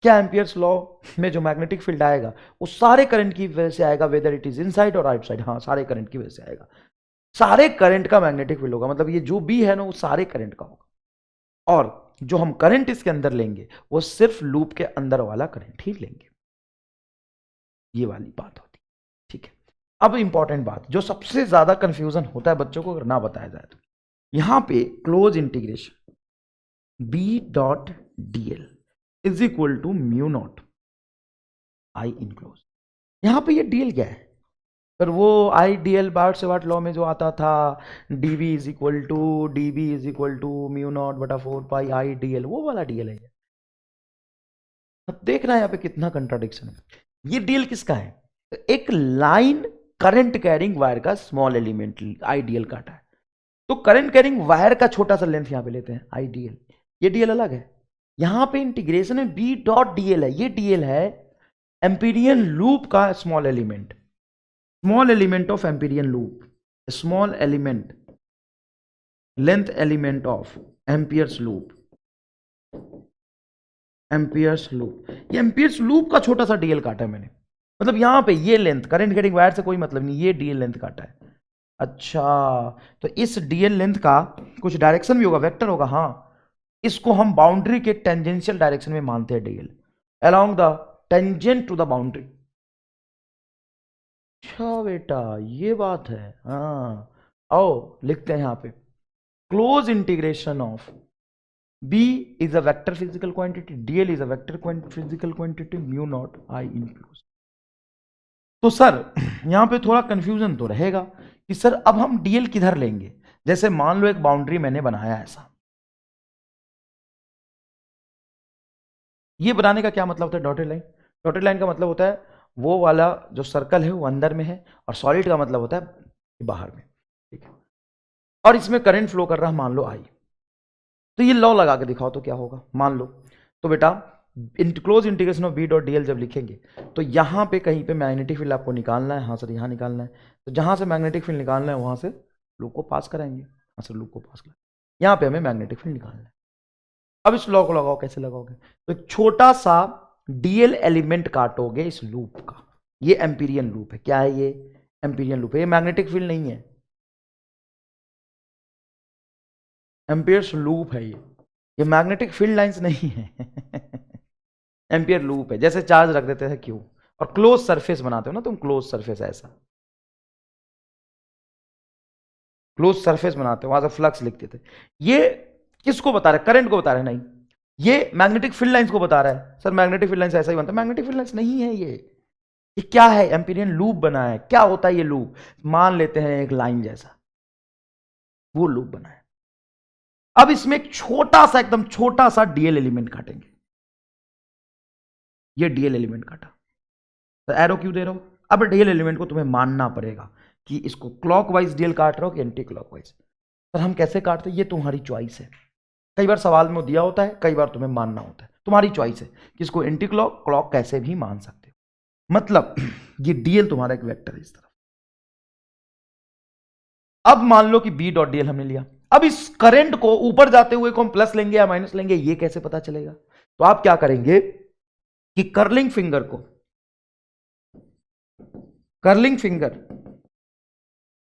क्या एम्पियर्स लॉ में जो मैग्नेटिक फील्ड आएगा वो सारे करंट की वजह से आएगा, वेदर इट इज इनसाइड और आउटसाइड? हाँ, सारे करंट की वजह से आएगा। सारे करंट का मैग्नेटिक फील्ड होगा, मतलब ये जो भी है ना वो सारे करंट का होगा। और जो हम करंट इसके अंदर लेंगे वो सिर्फ लूप के अंदर वाला करंट ही लेंगे। ये वाली बात होती है, ठीक है। अब इंपॉर्टेंट बात, जो सबसे ज्यादा कंफ्यूजन होता है बच्चों को अगर ना बताया जाए तो, यहां पे close integration B dot DL is equal to mu naught I enclose. यहां पे ये डीएल क्या है? पर वो आई डी एल बार्ट से वाट लॉ में जो आता था, DV is equal to mu naught बटा 4 पाई आई डी एल, वो वाला डीएल है। अब देख रहे हैं यहाँ पे कितना कंट्राडिक्शन है। ये डीएल किसका है? एक लाइन करंट कैरिंग वायर का स्मॉल एलिमेंट आईडीएल काटा है, तो करंट कैरिंग वायर का छोटा सा लेंथ यहां पे लेते हैं आईडीएल। ये डीएल अलग है। यहां पे इंटीग्रेशन में बी डॉट डीएल है, ये डीएल है एम्पीरियन लूप का small element, small element of Amperian loop, small element length element of Ampere's loop, amperes loop. ये एम्पियर्स लूप का छोटा सा डीएल काटा है मैंने, मतलब यहां पे ये लेंथ करंट कैरिंग वायर से कोई मतलब नहीं, ये डीएल लेंथ काटा है। अच्छा, तो इस डीएल लेंथ का कुछ डायरेक्शन भी होगा, वेक्टर होगा। हाँ, इसको हम बाउंड्री के टेंजेंशियल डायरेक्शन में मानते हैं, DL along the tangent to the boundary. अच्छा बेटा, ये बात है। हाँ, आओ लिखते हैं यहां पे, close integration of B is a vector physical quantity, dl is a vector physical quantity, mu naught I include. तो सर यहां पे थोड़ा कंफ्यूजन तो रहेगा कि सर अब हम dl किधर लेंगे। जैसे मान लो एक बाउंड्री मैंने बनाया ऐसा, ये बनाने का क्या मतलब होता है, डॉटेड लाइन। डॉटेड लाइन का मतलब होता है वो वाला जो सर्कल है वो अंदर में है, और सॉलिड का मतलब होता है बाहर में, ठीक है। और इसमें करंट फ्लो कर रहा है मान लो I, तो ये लॉ लगा के दिखाओ तो क्या होगा, मान लो। तो बेटा close integration of B dot D L जब लिखेंगे तो यहां पे कहीं पे मैग्नेटिक फील्ड आपको निकालना है, हाँ सर यहां निकालना है, तो जहां से मैग्नेटिक फील्ड निकालना है वहां से लूप को पास कराएंगे, हाँ सर लूप को पास कराएंगे, यहां पे हमें मैग्नेटिक फील्ड निकालना है। अब इस लॉ को लगाओ, कैसे लगाओगे, तो एक छोटा सा डीएल एलिमेंट काटोगे इस लूप का, ये एम्पीरियन लूप है, क्या है ये, एम्पीरियन लूप है, ये मैग्नेटिक फील्ड नहीं है, एम्पियर्स लूप है ये मैग्नेटिक फील्ड लाइंस नहीं है एम्पियर लूप है, जैसे चार्ज रख देते हैं क्यों, और क्लोज सरफेस बनाते हो ना तुम, क्लोज सरफेस ऐसा क्लोज सरफेस बनाते हो, वहां से फ्लक्स लिखते थे। ये किसको बता रहे, करंट को बता रहे, नहीं ये मैग्नेटिक फील्ड लाइंस को बता रहा है। सर मैग्नेटिक फील्ड लाइंस ऐसा ही बनता है, मैग्नेटिक फील्ड लाइंस नहीं है ये क्या है, एम्पीरियन लूप बना है। क्या होता है ये लूप, मान लेते हैं एक लाइन जैसा, वो लूप बना है। अब इसमें एक छोटा सा, एकदम छोटा सा डीएल एलिमेंट काटेंगे, ये डीएल एलिमेंट काटा, तो एरो क्यों दे रहा हूं, अब डीएल एलिमेंट को तुम्हें मानना पड़ेगा कि इसको क्लॉकवाइज डीएल काट रहा हो कि एंटी क्लॉकवाइज। सर हम कैसे काटते हैं, ये तुम्हारी चॉइस है, कई बार सवाल में दिया होता है, कई बार तुम्हें मानना होता है, तुम्हारी चॉइस है कि इसको एंटी क्लॉक क्लॉक कैसे भी मान सकते हो। मतलब ये डीएल तुम्हारा एक वेक्टर है इस तरफ। अब मान लो कि बी डॉट डीएल हमने लिया, अब इस करंट को ऊपर जाते हुए को हम प्लस लेंगे या माइनस लेंगे, ये कैसे पता चलेगा, तो आप क्या करेंगे कि curling finger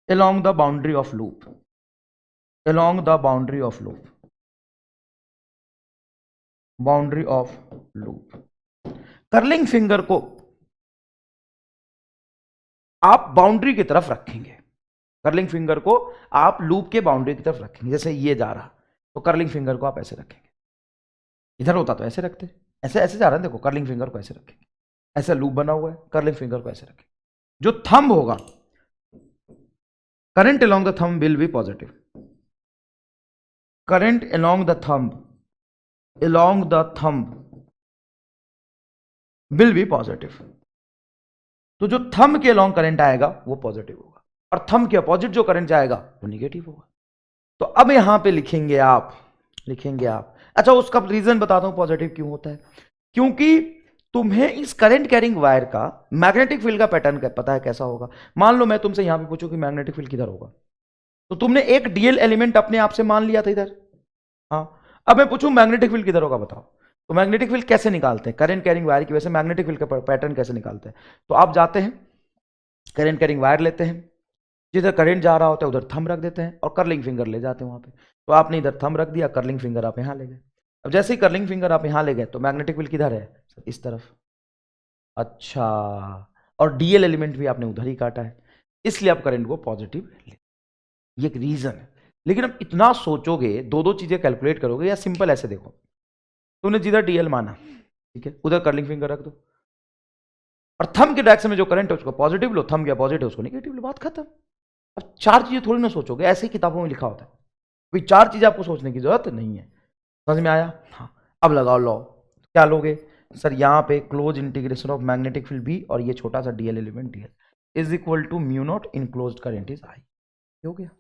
along the boundary of loop, curling finger को आप बाउंड्री की तरफ रखेंगे, कर्लिंग फिंगर को आप लूप के बाउंड्री की तरफ रखेंगे, जैसे ये जा रहा तो कर्लिंग फिंगर को आप ऐसे रखेंगे, इधर होता तो ऐसे रखते, ऐसे ऐसे जा रहा है, देखो कर्लिंग फिंगर को ऐसे रखेंगे, ऐसा लूप बना हुआ है, कर्लिंग फिंगर को ऐसे रखेंगे, जो थंब होगा, current along the thumb will be positive, current along the thumb will be positive, तो जो थंब के along करंट आएगा वो पॉजिटिव होगा, और थंब के अपोजिट जो करंट जाएगा वो निगेटिव होगा। तो अब यहां पे लिखेंगे आप अच्छा उसका रीजन बताता हूं पॉजिटिव क्यों होता है, क्योंकि तुम्हें इस करंट कैरिंग वायर का मैग्नेटिक फील्ड का पैटर्न पता है कैसा होगा। मान लो मैं तुमसे यहां पे पूछूं कि मैग्नेटिक फील्ड किधर होगा, तो तुमने एक डीएल एलिमेंट अपने आप से मान लिया था इधर, हाँ। अब मैं पूछूं मैग्नेटिक फील्ड किधर होगा बताओ, तो मैग्नेटिक फील्ड कैसे निकालते हैं, करंट कैरिंग वायर की वजह से मैग्नेटिक फील्ड का पैटर्न कैसे निकालते हैं, तो आप जाते हैं करंट कैरिंग वायर लेते हैं, जिधर करंट जा रहा होता है उधर थंब रख देते हैं और कर्लिंग फिंगर ले जाते हैं वहां पे, तो आपने इधर थंब रख दिया, कर्लिंग फिंगर आप यहां ले गए। अब जैसे ही कर्लिंग फिंगर आप यहां ले गए तो मैग्नेटिक फील्ड किधर है, इस तरफ, अच्छा, और डीएल एलिमेंट भी आपने उधर ही काटा है, इसलिए आप करंट को पॉजिटिव ले, ये एक रीजन है। लेकिन अब इतना सोचोगे, दो चीजें कैलकुलेट करोगे, या सिंपल ऐसे देखो, तुमने जिधर डीएल माना ठीक है उधर कर्लिंग फिंगर रख दो, और थंब के डायरेक्शन में जो करंट है उसको पॉजिटिव लो, थंब के अपोजिट है उसको नेगेटिव लो, बात खत्म। अब चार चीजें थोड़ी ना सोचोगे, ऐसे ही किताबों में लिखा होता है, कोई चार चीजें आपको सोचने की जरूरत नहीं है। समझ में आया, हाँ। अब लगाओ लॉ, क्या लोगे सर, यहां पे close integration of magnetic field B और ये छोटा सा DL element DL is equal to mu naught enclosed current is I, हो गया।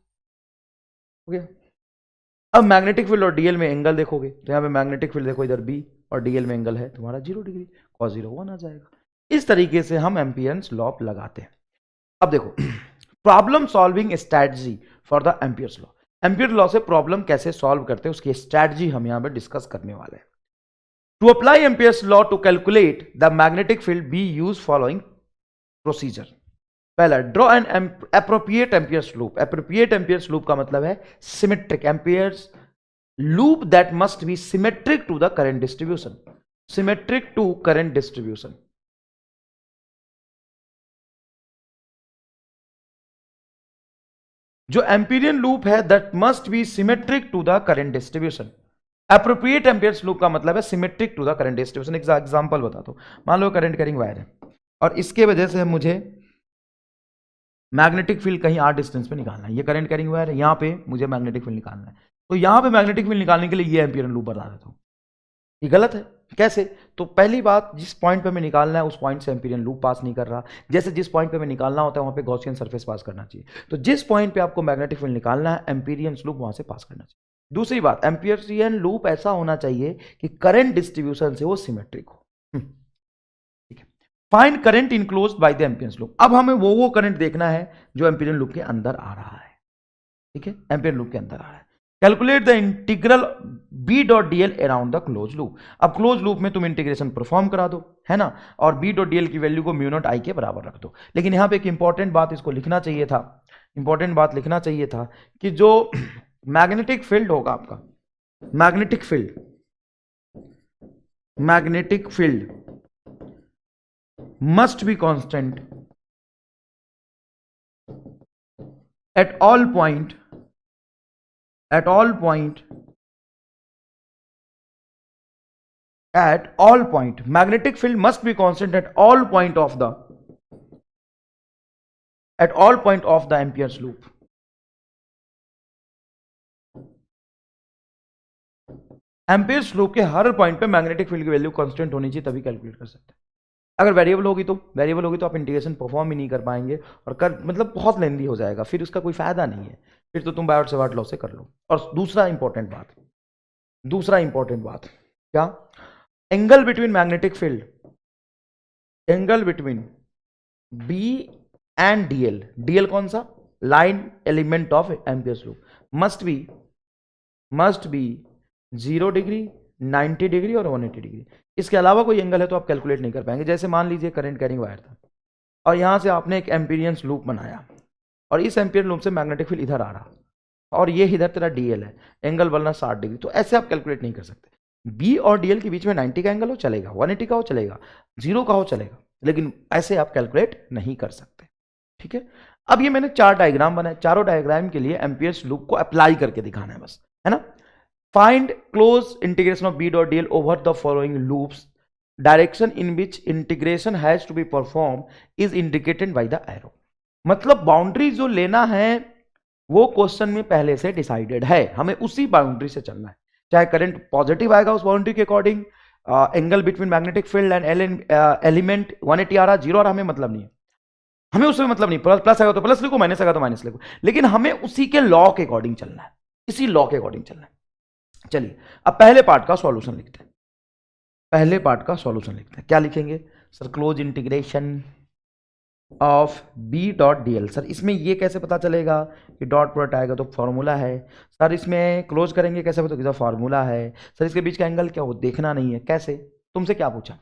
अब मैग्नेटिक फील्ड और डीएल में एंगल देखोगे तो यहाँ पे मैग्नेटिक फील्ड देखो इधर बी और डीएल में एंगल है तुम्हारा 0 डिग्री, cos 0 1 आ जाएगा। इस तरीके से हम एम्पियर्स लॉ लगाते हैं। अब देखो problem solving strategy for the Ampere's law, ampere law से प्रॉब्लम कैसे सॉल्व करते हैं उसकी स्ट्रेटजी हम यहां पे डिस्कस करने वाले हैं। To apply Ampere's law to calculate the magnetic field B use following procedure. पहला, draw an appropriate Ampere's loop. Appropriate Ampere's loop का मतलब है symmetric Ampere's loop that must be symmetric to the current distribution, symmetric to current distribution. जो एम्पीरियन लूप है that must be symmetric to the current distribution. Appropriate Ampere's loop का मतलब है symmetric to the current distribution. Example बताता हूं, मान लो करंट कैरिंग वायर है और इसके वजह से मुझे मैग्नेटिक फील्ड कहीं आर डिस्टेंस पे निकालना है। ये करंट कैरिंग वायर है, यहां पे मुझे मैग्नेटिक फील्ड निकालना है, तो यहां पे मैग्नेटिक फील्ड निकालने के लिए ये एम्पीरियन लूप बता देता हूं। ये गलत है, कैसे? तो पहली बात, जिस पॉइंट पे मैं निकालना है उस पॉइंट से एम्पीरियन लूप पास नहीं कर रहा। जैसे जिस पॉइंट पे मैं निकालना होता है वहां पे गॉसियन सरफेस पास करना चाहिए, तो जिस पॉइंट पे आपको मैग्नेटिक फील्ड निकालना है एम्पीरियन लूप वहां से पास करना चाहिए। दूसरी बात, एम्पीरियन लूप ऐसा होना चाहिए कि करंट डिस्ट्रीब्यूशन से वो सिमेट्रिक हो। ठीक है। Find current enclosed by the Amperian loop. अब हमें वो करंट देखना है जो एम्पीरियन लूप के अंदर आ रहा है। ठीक है, एम्पीरियन लूप के अंदर आ रहा है। Calculate the integral B dot DL around the close loop. अब क्लोज लूप में तुम इंटीग्रेशन परफॉर्म करा दो, है ना, और बी डॉट डीएल की वैल्यू को म्यू नॉट आई के बराबर रख दो। लेकिन यहां पे एक इंपॉर्टेंट बात इसको लिखना चाहिए था, इंपॉर्टेंट बात लिखना चाहिए था कि जो मैग्नेटिक फील्ड होगा आपका, magnetic field must be constant at all point, at all point magnetic field must be constant at all point of the Ampere's loop। Amperes loop के हर पॉइंट पे मैग्नेटिक फील्ड की वैल्यू कांस्टेंट होनी चाहिए, तभी कैलकुलेट कर सकते हैं। अगर वेरिएबल होगी तो आप इंटीग्रेशन परफॉर्म ही नहीं कर पाएंगे और मतलब बहुत लेंदी हो जाएगा, फिर उसका कोई फायदा नहीं है, फिर तो तुम बायोट से वाट लॉ से कर लो। और दूसरा इंपॉर्टेंट बात क्या? Angle between magnetic field, angle between B and DL, DL कौन सा? Line element of Ampere's loop, must be 0 degree, 90 degree और 180 डिग्री। इसके अलावा कोई एंगल है तो आप कैलकुलेट नहीं कर पाएंगे। जैसे मान लीजिए करंट कैरिंग वायर था और यहां से आपने एक एम्पीरियंस लूप बनाया और इस एम्पीरियन लूप से मैग्नेटिक फील्ड इधर आ रहा और ये इधर तेरा डीएल है, एंगल बनना 60 डिग्री, तो ऐसे आप कैलकुलेट नहीं कर सकते। बी और डीएल के बीच में 90 का एंगल हो चलेगा, 180 का हो चलेगा, 0 का हो चलेगा, लेकिन ऐसे आप कैलकुलेट नहीं कर सकते। ठीक है, अब ये मैंने 4 डायग्राम बनाए, चारों डायग्राम के लिए एम्पियर्स लूप को अप्लाई करके दिखाना है बस, है ना। Find close integration of B dot dl over the following loops. Direction in which integration has to be performed is indicated by the arrow. मतलब बाउंड्री जो लेना है वो क्वेश्चन में पहले से डिसाइडेड है, हमें उसी बाउंड्री से चलना है। चाहे करंट पॉजिटिव आएगा उस बाउंड्री के according, angle between magnetic field and element 180 आ रहा, 0 आ रहा, हमें मतलब नहीं है, हमें उसमें मतलब नहीं, प्लस आएगा तो प्लस लिखो, माइनस आएगा तो माइनस लिखो, लेकिन हमें उसी के लॉ के अकॉर्डिंग चलना है, इसी लॉ के अकॉर्डिंग चलना है। चलिए अब पहले पार्ट का सॉल्यूशन लिखते हैं, क्या लिखेंगे sir? Close integration of B dot DL. Sir इसमें ये कैसे पता चलेगा कि डॉट प्रोडक्ट आएगा? तो फॉर्मूला है। सर इसमें क्लोज करेंगे कैसे पता? तो फॉर्मूला है। सर इसके बीच का एंगल क्या हो देखना नहीं है, कैसे? तुमसे क्या पूछा?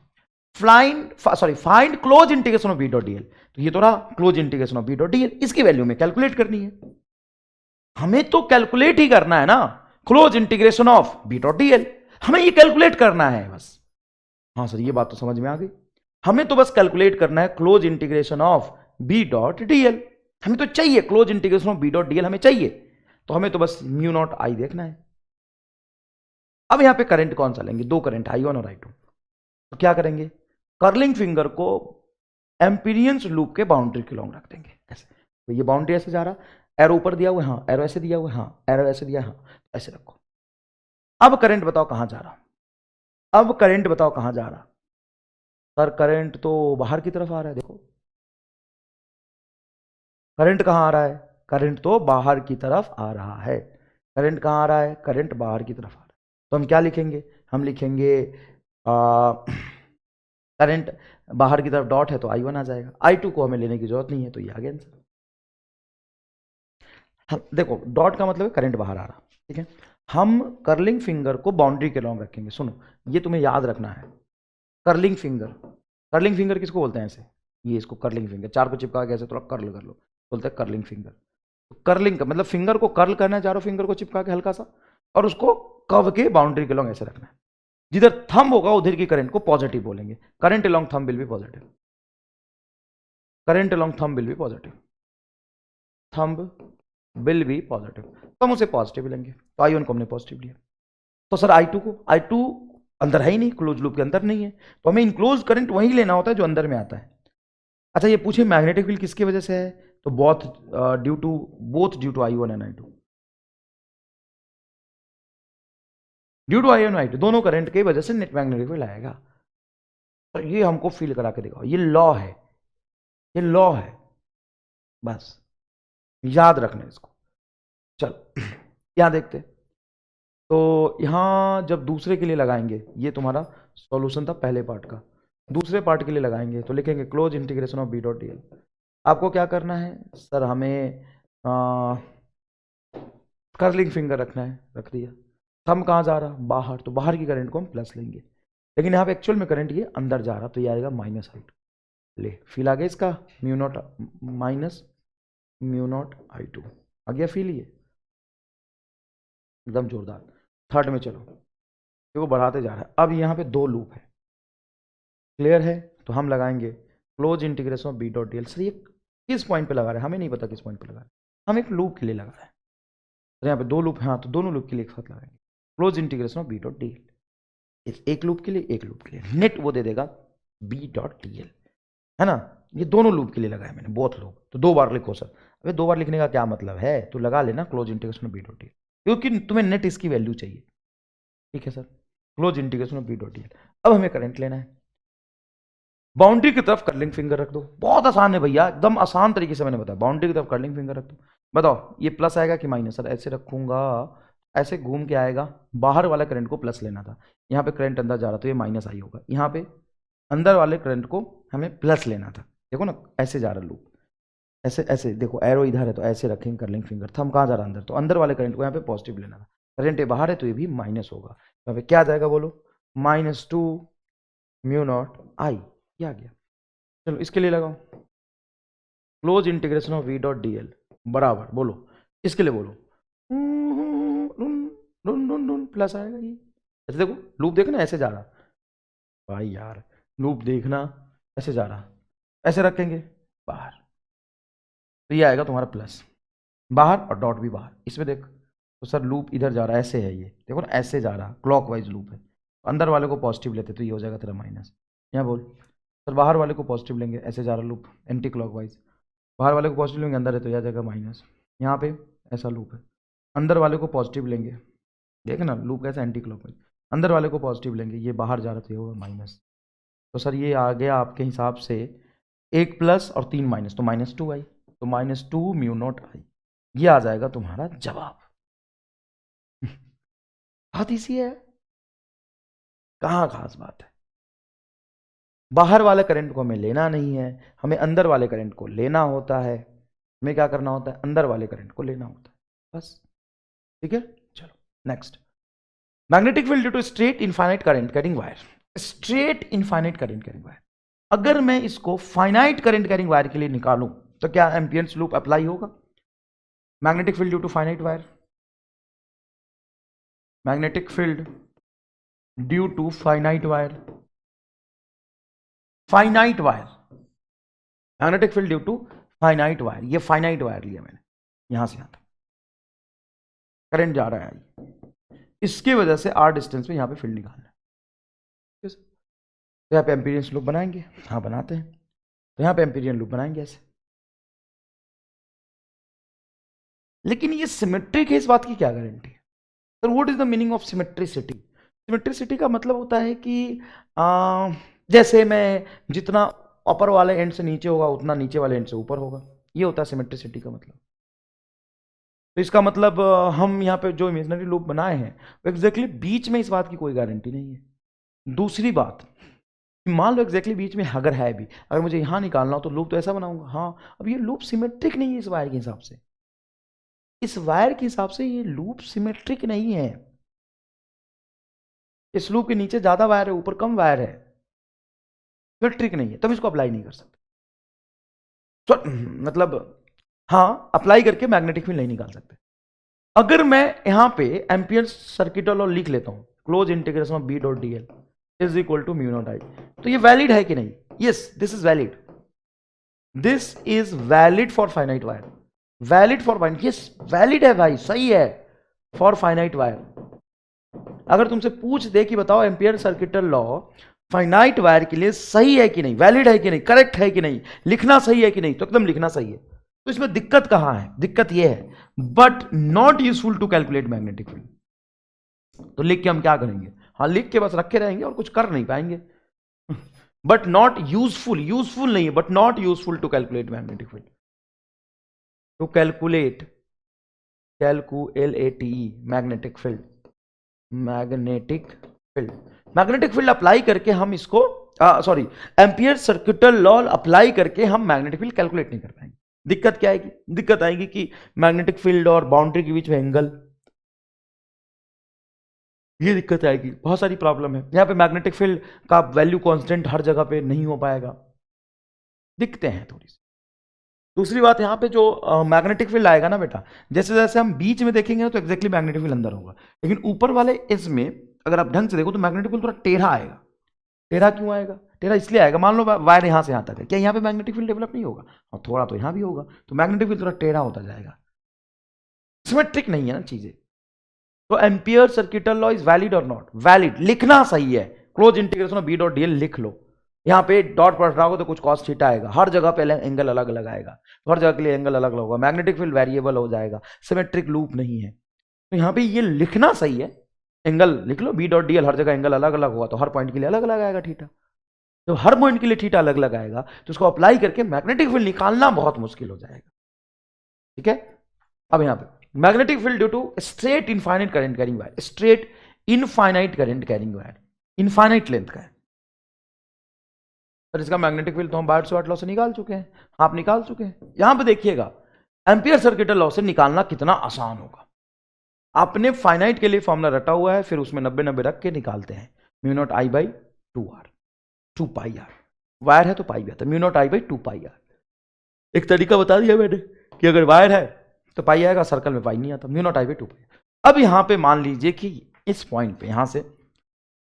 Find close integration of B dot DL, तो ये तो रहा close integration of B dot DL, इसकी वैल्यू में कैलकुलेट करनी है, हमें तो कैलकुलेट ही करना है ना, close integration of B dot DL, हमें ये कैलकुलेट करना है बस। हाँ सर ये बात तो समझ में आ गई, हमें तो बस कैलकुलेट करना है close integration of B dot DL, हमें तो चाहिए close integration of B dot DL, हमें चाहिए, तो हमें तो बस म्यू नॉट आई देखना है। अब यहां पे करंट कौन सा लेंगे? 2 करंट, I1 और I2, तो क्या करेंगे? कर्लिंग फिंगर को एम्पीरियंस लूप के बाउंड्री के लॉन्ग रख देंगे ऐसे, तो ये बाउंड्री ऐसे जा रहा, एरो ऊपर दिया हुआ है, हाँ एरो ऐसे दिया हुआ है, हाँ एरो ऐसे दिया, हाँ ऐसे रखो। अब करंट बताओ कहां जा रहा? सर करंट तो बाहर की तरफ आ रहा है, देखो करंट कहां आ रहा है? करंट तो बाहर की तरफ आ रहा है। करंट कहां आ रहा है? करंट बाहर की तरफ आ रहा है, तो हम क्या लिखेंगे? हम लिखेंगे करंट बाहर की तरफ डॉट है तो I1 आ जाएगा, I2 को हमें लेने की जरूरत नहीं है, तो ये आ गया आंसर। हम देखो डॉट का मतलब है करंट बाहर आ रहा, ठीक है। हम कर्लिंग फिंगर को बाउंड्री के लॉन्ग रखेंगे, सुनो ये तुम्हें याद रखना है। कर्लिंग फिंगर किसको बोलते हैं? ऐसे ये इसको कर्लिंग फिंगर, 4 को चिपका के ऐसे थोड़ा कर्ल कर लो, बोलते हैं कर्लिंग फिंगर। कर्लिंग का मतलब फिंगर को कर्ल करना है, चारों फिंगर को चिपका के हल्का सा, और उसको कर्व के बाउंड्री के लॉन्ग ऐसे रखना है। जिधर थंब होगा उधर की करंट को पॉजिटिव बोलेंगे, current along thumb will be positive, thumb will be positive, तो हम उसे पॉजिटिव लेंगे। तो I1 को हमने पॉजिटिव लिया। तो सर I2 को, I2 अंदर है ही नहीं, क्लोज लूप के अंदर नहीं है, तो हमें इनक्लोज करंट वही लेना होता है जो अंदर में आता है। अच्छा ये पूछे मैग्नेटिक फील्ड किसकी वजह से है, तो both due to I1 and I2, due to I1 और I2 दोनों करंट की वजह से नेट मैग्नेटिक फील्ड आएगा। तो ये हमको फील करा के दिखाओ, ये लॉ है, ये लॉ है, बस याद रखना इसको। चलो यहां देखते, तो यहां जब दूसरे के लिए लगाएंगे, ये तुम्हारा सॉल्यूशन था पहले पार्ट का, दूसरे पार्ट के लिए लगाएंगे तो लिखेंगे close integration of B dot D L. आपको क्या करना है सर, हमें कर्लिंग फिंगर रखना है, रख दिया। थंब कहाँ जा रहा, बाहर, तो बाहर की करंट को हम प्लस लेंगे, लेकिन यहाँ पे एक्चुअल में करंट ये अंदर जा रहा, तो ये आएगा माइनस I2। ले फील आ गया इसका, mu naught minus mu naught I2 आ गया फील, ये एकदम जोरदार। थर्ड में चलो, देखो बढ़ाते जा रहा है। अब यहाँ पे दो लूप है, क्लियर है, तो हम लगाएंगे close integration of B dot D L. Sir ये किस पॉइंट पे लगा रहे हैं, हमें नहीं पता किस पॉइंट पे लगा रहे हैं, हम एक लूप के लिए लगा रहे हैं। तो यहाँ पे दो लूप है, हाँ, तो दोनों लूप के लिए एक साथ लगाएंगे close integration of B dot D L. एक लूप के लिए, एक लूप के लिए, नेट वो दे देगा बी डॉट डी एल, है ना। ये दोनों लूप के लिए लगाया मैंने, बोथ लूप, तो दो बार लिखो सर। अबे दो बार लिखने का क्या मतलब है, तो लगा लेना close integration of B dot D L, क्योंकि तुम्हें नेट इसकी वैल्यू चाहिए। ठीक है sir, close integration of B dot D L. अब हमें करंट लेना है, बाउंड्री की तरफ कर्लिंग फिंगर रख दो, बहुत आसान है भैया, एकदम आसान तरीके से मैंने बताया। बाउंड्री की तरफ कर्लिंग फिंगर रख दो, बताओ ये प्लस आएगा कि माइनस। सर ऐसे रखूंगा, ऐसे घूम के आएगा, बाहर वाला करंट को प्लस लेना था, यहाँ पे करंट अंदर जा रहा तो ये माइनस आई होगा, यहाँ पे अंदर वाले करंट को हमें प्लस लेना था। देखो ना ऐसे जा रहा लूप, ऐसे ऐसे देखो, एरो इधर है तो ऐसे रखेंगे कर्लिंग फिंगर, थंब कहाँ जा रहा अंदर, तो अंदर वाले करंट को यहाँ पे पॉजिटिव लेना था, करंट बाहर है तो ये भी माइनस होगा, यहाँ पे क्या आ जाएगा बोलो, -2 म्यू नॉट आई, ये आ गया। चलो इसके लिए लगाओ close integration of V dot D L बराबर, बोलो इसके लिए बोलो प्लस आएगा ये। ऐसे देखो लूप देखना ऐसे जा रहा, भाई यार लूप देखना ऐसे जा रहा, ऐसे रखेंगे बाहर, तो ये आएगा तुम्हारा प्लस, बाहर और डॉट भी बाहर। इसमें देख, तो सर लूप इधर जा रहा है, ऐसे है ये, देखो ना ऐसे जा रहा, क्लॉकवाइज लूप है, अंदर वाले को पॉजिटिव लेते तो ये हो जाएगा तेरा माइनस। यहाँ बोल सर बाहर वाले को पॉजिटिव लेंगे, ऐसे जा रहा लूप एंटी क्लॉकवाइज, बाहर वाले को पॉजिटिव लेंगे, अंदर है तो यह आ जाएगा माइनस। यहाँ पे ऐसा लूप है, अंदर वाले को पॉजिटिव लेंगे, देख ना लूप कैसा एंटी क्लॉकवाइज, अंदर वाले को पॉजिटिव लेंगे, ये बाहर जा रहा तो ये होगा माइनस। तो सर ये आ गया आपके हिसाब से 1 प्लस और 3 माइनस, तो -2 आई, तो -2 म्यू नॉट आई, ये आ जाएगा तुम्हारा जवाब। बहुत इसी है, कहाँ खास बात है। बाहर वाले करंट को हमें लेना नहीं है, हमें अंदर वाले करंट को लेना होता है। हमें क्या करना होता है, अंदर वाले करंट को लेना होता है, बस। ठीक है, चलो next. Magnetic field due to straight infinite current carrying wire, straight infinite current carrying wire. अगर मैं इसको फाइनाइट करंट कैरिंग वायर के लिए निकालूं तो क्या एम्पियर्स लूप अप्लाई होगा। Magnetic field due to finite wire, magnetic field due to finite wire, finite wire, magnetic field due to finite wire, ये फाइनाइट वायर लिया मैंने, यहां से यहां तक करंट जा रहा है, इसकी वजह से r डिस्टेंस में यहां पे फील्ड निकालना है। तो यहाँ पे एम्पीरियन लूप बनाएंगे, हाँ बनाते हैं, तो यहाँ पे एम्पीरियन लूप बनाएंगे ऐसे। लेकिन ये सिमेट्रिक है, इस बात की क्या गारंटी है। Sir what is the meaning of symmetricity. Symmetricity का मतलब होता है कि जैसे मैं जितना अपर वाले एंड से नीचे होगा उतना नीचे वाले एंड से ऊपर होगा, ये होता है सिमेट्रिसिटी का मतलब। तो इसका मतलब हम यहाँ पे जो इमेजिनरी लूप बनाए हैं एग्जैक्टली बीच में, इस बात की कोई गारंटी नहीं है। दूसरी बात, मान लो एग्जैक्टली बीच में अगर है भी, अगर मुझे यहाँ निकालना हो तो लूप तो ऐसा बनाऊंगा, हाँ अब ये लूप सिमेट्रिक नहीं है इस वायर के हिसाब से, इस वायर के हिसाब से ये लूप सिमेट्रिक नहीं है। इस लूप के नीचे ज्यादा वायर है, ऊपर कम वायर है, सिमेट्रिक नहीं है, तो हम इसको अप्लाई नहीं कर सकते। तो मतलब हाँ अप्लाई करके मैग्नेटिक फील्ड नहीं निकाल सकते। अगर मैं यहां पे एम्पियर सर्किट लॉ लिख लेता हूं, close integration of B dot D L is equal to mu naught I, तो ये वैलिड है कि नहीं। Yes this is valid, this is valid for finite wire. Valid for finite, yes valid है भाई, सही है फॉर फाइनाइट वायर। अगर तुमसे पूछ दे कि बताओ ampere circuital law finite wire के लिए सही है कि नहीं, वैलिड है कि नहीं, करेक्ट है कि नहीं, लिखना सही है कि नहीं, तो एकदम लिखना सही है। तो इसमें दिक्कत कहां है? दिक्कत यह है but not useful to calculate magnetic field. तो लिख के हम क्या करेंगे? हाँ लिख के बस रखे रहेंगे और कुछ कर नहीं पाएंगे। बट नॉट यूजफुल, यूजफुल नहीं है but not useful to calculate magnetic field. To calculate, calculate magnetic field, magnetic field, magnetic field apply करके हम इसको sorry Ampere circuital law apply करके हम मैग्नेटिक फील्ड कैलकुलेट नहीं कर पाएंगे। दिक्कत क्या आएगी? दिक्कत आएगी कि मैग्नेटिक फील्ड और बाउंड्री के बीच में एंगल, ये दिक्कत आएगी। बहुत सारी प्रॉब्लम है यहां पे। मैग्नेटिक फील्ड का वैल्यू कांस्टेंट हर जगह पे नहीं हो पाएगा, दिखते हैं थोड़ी सी। दूसरी बात यहां पे जो मैग्नेटिक फील्ड आएगा ना बेटा, जैसे जैसे हम बीच में देखेंगे ना तो एग्जैक्टली मैग्नेटिक फील्ड अंदर होगा, लेकिन ऊपर वाले इसमें अगर आप ढंग से देखो तो मैग्नेटिक फील्ड थोड़ा टेढ़ा आएगा। टेढ़ा क्यों आएगा? टेढ़ा इसलिए आएगा, मान लो वायर यहां से यहां तक है, क्या यहां पे मैग्नेटिक फील्ड डेवलप नहीं होगा? और थोड़ा तो यहां भी होगा, तो मैग्नेटिक फील्ड थोड़ा टेढ़ा होता जाएगा। सिमेट्रिक नहीं है ना चीजें। तो Ampere circuital law is valid और नॉट वैलिड, लिखना सही है। Close integration of B dot DL लिख लो। यहां पे डॉट पढ़ रहा हो तो कुछ कॉस थीटा आएगा, हर जगह पे एंगल अलग अलग आएगा, तो हर जगह के लिए एंगल अलग अलग होगा, मैग्नेटिक फील्ड वेरिएबल हो जाएगा, सिमेट्रिक लूप नहीं है। तो यहां पे ये लिखना सही है, एंगल लिख लो बी डॉट डीएल, हर जगह एंगल अलग अलग होगा तो हर पॉइंट के लिए अलग अलग आएगा थीटा। तो हर पॉइंट के लिए थीटा अलग अलग आएगा तो उसको अप्लाई करके मैग्नेटिक फील्ड निकालना बहुत मुश्किल हो जाएगा। ठीक है, अब यहां पे magnetic field due to straight infinite current carrying wire, straight infinite current carrying wire, infinite length का है। सर इसका मैग्नेटिक फील्ड तो हम बायट लॉ से निकाल चुके हैं। आप निकाल चुके हैं। यहां पे देखिएगा एम्पियर सर्किटल लॉ से निकालना कितना आसान होगा। आपने फाइनाइट के लिए फॉर्मूला रटा हुआ है, फिर उसमें 90-90 रख के निकालते हैं। Mu naught I by 2r, 2 pi R, wire है तो पाई भी आता है, mu naught I by 2 pi R. एक तरीका बता दिया मैंने कि अगर वायर है तो पाई आएगा, सर्कल में पाई नहीं आता, म्यू नॉट आई बाई 2 पाई। अब यहां पे मान लीजिए कि इस पॉइंट पे यहां से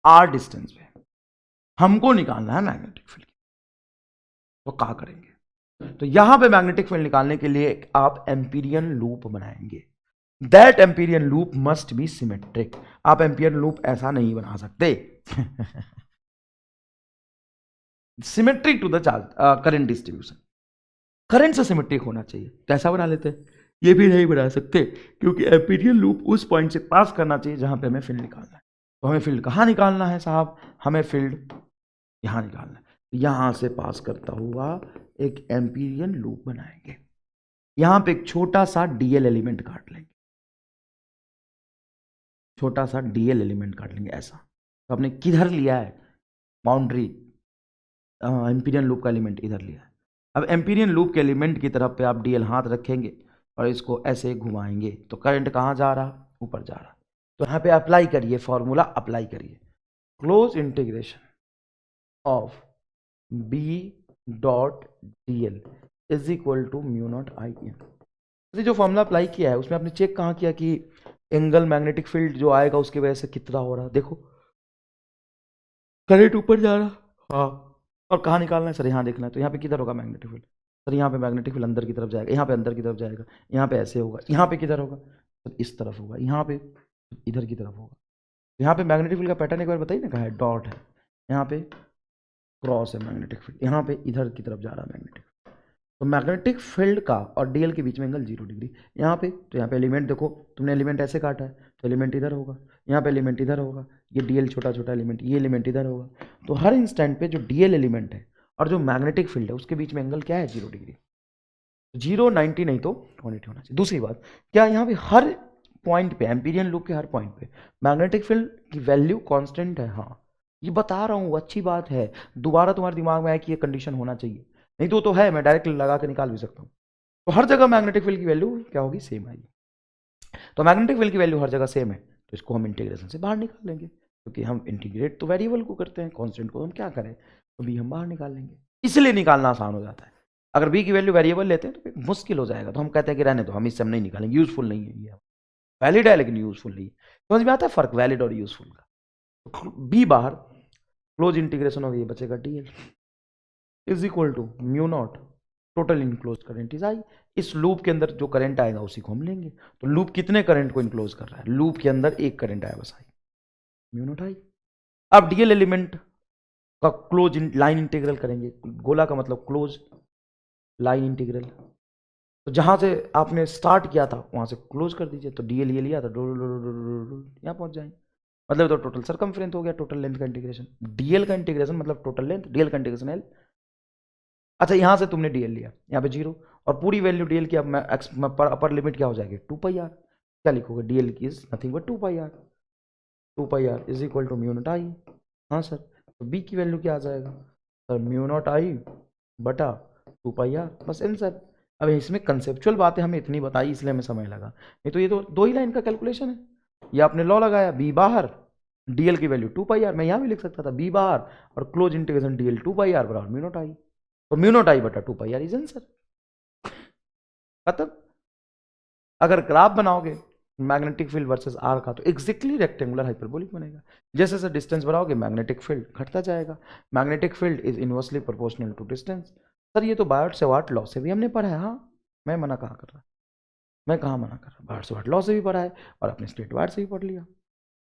r डिस्टेंस पे हमको निकालना है मैग्नेटिक फील्ड, तो क्या करेंगे? तो यहां पे मैग्नेटिक फील्ड निकालने के लिए आप एम्पीरियन लूप बनाएंगे। That Amperian loop must be symmetric. आप एम्पीरियन लूप ऐसा नहीं बना सकते। Symmetric to the charge current distribution, current से सिमेट्रिक होना चाहिए। कैसा बना लेते हैं? ये भी नहीं बना सकते क्योंकि एम्पीरियन लूप उस पॉइंट से पास करना चाहिए जहां पे हमें फील्ड निकालना है। तो हमें फील्ड कहां निकालना है साहब? हमें फील्ड यहां निकालना है। यहां से पास करता हुआ एक एम्पीरियन लूप बनाएंगे, यहां पे एक छोटा सा डीएल एलिमेंट काट लेंगे, छोटा सा डीएल एलिमेंट काट लेंगे ऐसा। तो आपने किधर लिया है बाउंड्री? एम्पीरियन लूप का एलिमेंट इधर लिया है। अब एम्पीरियन लूप के एलिमेंट की तरफ पे आप डीएल हाथ रखेंगे और इसको ऐसे घुमाएंगे तो करंट कहाँ जा रहा? ऊपर जा रहा। तो यहाँ पे अप्लाई करिए, फॉर्मूला अप्लाई करिए, close integration of B dot DL is equal to mu naught I in. जो फॉर्मूला अप्लाई किया है उसमें आपने चेक कहाँ किया कि एंगल मैग्नेटिक फील्ड जो आएगा उसकी वजह से कितना हो रहा? देखो करंट ऊपर जा रहा। हाँ, और कहाँ निकालना है सर? यहाँ देखना है। तो यहाँ पे किधर होगा मैग्नेटिक फील्ड? सर यहाँ पे मैग्नेटिक फील्ड अंदर की तरफ जाएगा, यहाँ पे अंदर की तरफ जाएगा, यहाँ पे ऐसे होगा, यहाँ पे किधर होगा? सर इस तरफ होगा, यहाँ पे इधर की तरफ होगा। यहाँ पे मैग्नेटिक फील्ड का पैटर्न एक बार बताइए ना, कहाँ है? डॉट है, यहाँ पे क्रॉस है मैग्नेटिक फील्ड, यहाँ पे इधर की तरफ जा रहा है मैग्नेटिक। तो मैग्नेटिक फील्ड का और डीएल के बीच में एंगल 0 डिग्री। यहाँ पे तो यहाँ पे एलिमेंट देखो, तुमने एलिमेंट ऐसे काटा है तो एलिमेंट इधर होगा, यहाँ पे एलिमेंट इधर होगा, ये डीएल छोटा छोटा एलिमेंट, ये एलिमेंट इधर होगा। तो हर इंस्टेंट पे जो डीएल एलिमेंट है और जो मैग्नेटिक फील्ड है उसके बीच में एंगल क्या है? 0 डिग्री। 0, 90 नहीं तो 180 होना चाहिए। दूसरी बात, क्या यहाँ पे हर पॉइंट पे, एम्पीरियन लूप के हर पॉइंट पे मैग्नेटिक फील्ड की वैल्यू कांस्टेंट है? हाँ, ये बता रहा हूँ, अच्छी बात है। दोबारा तुम्हारे दिमाग में आए कि ये कंडीशन होना चाहिए, नहीं तो है, मैं डायरेक्ट लगा के निकाल भी सकता हूँ। तो हर जगह मैग्नेटिक फील्ड की वैल्यू क्या होगी? सेम आएगी। तो मैग्नेटिक फील्ड की वैल्यू हर जगह सेम है तो इसको हम इंटीग्रेशन से बाहर निकाल लेंगे, क्योंकि हम इंटीग्रेट तो वेरिएबल को करते हैं, कांस्टेंट को हम क्या करें? तो बी हम बाहर निकाल लेंगे, इसलिए निकालना आसान हो जाता है। अगर बी की वैल्यू वेरिएबल लेते हैं तो मुश्किल हो जाएगा, तो हम कहते हैं कि रहने दो, हम इससे हम नहीं निकालेंगे, यूजफुल नहीं है ये, वैलिड है लेकिन यूजफुल नहीं है। समझ में आता है फर्क वैलिड और यूजफुल का? बी बाहर, क्लोज इंटीग्रेशन ऑफ ये बचेगा DL is equal to mu naught total enclose current is I. इस लूप के अंदर जो करंट आएगा उसी को हम लेंगे। तो लूप कितने करंट को इनक्लोज कर रहा है? लूप के अंदर एक करंट आया बस आई, म्यू नॉट आई। अब डीएल एलिमेंट का क्लोज लाइन इंटीग्रल करेंगे। गोला का मतलब क्लोज लाइन इंटीग्रल। तो जहां से आपने स्टार्ट किया था वहां से क्लोज कर दीजिए। तो डीएल ये लिया था, यहां पहुंच जाएंगे। मतलब तो टोटल सरकमफ्रेंस हो गया, टोटल लेंथ का इंटीग्रेशन। डीएल का इंटीग्रेशन मतलब टोटल लेंथ, डीएल का इंटीग्रेशन एल। अच्छा, यहां से तुमने डीएल लिया, यहाँ पे 0 और पूरी वैल्यू डीएल की। अब मैं अपर लिमिट क्या हो जाएगी? 2πr। क्या लिखोगे? डीएल की is nothing but 2πr। 2πr is equal to mu naught I. हाँ सर, तो बी की वैल्यू क्या आ जाएगा सर? म्यू नॉट आई बटा 2πr, बस आंसर। अब इसमें कंसेप्चुअल बातें हमें इतनी बताई इसलिए हमें समय लगा, नहीं तो ये तो दो ही लाइन का कैलकुलेशन है। ये आपने लॉ लगाया, बी बाहर, डीएल की वैल्यू 2πr। मैं यहाँ भी लिख सकता था बी बाहर और क्लोज इंटीग्रेशन डीएल 2πr बराबर म्यू नॉट आई। तो म्यू नॉट आई बटा 2πr इज आंसर। खत्म। अगर ग्राफ बनाओगे मैग्नेटिक फील्ड वर्सेस आर का, तो एग्जैक्टली रेक्टेंगुलर हाइपरबोलिक बनेगा। जैसे जैसे डिस्टेंस बढ़ाओगे मैग्नेटिक फील्ड घटता जाएगा। Magnetic field is inversely proportional to distance. Sir ये तो बायट सेवार्ट लॉ से भी हमने पढ़ा है। हाँ, मैं मना कहाँ कर रहा, मैं कहाँ मना कर रहा, बायट सेवार्ट लॉ से भी पढ़ा है और अपने स्टेट वायर से भी पढ़ लिया।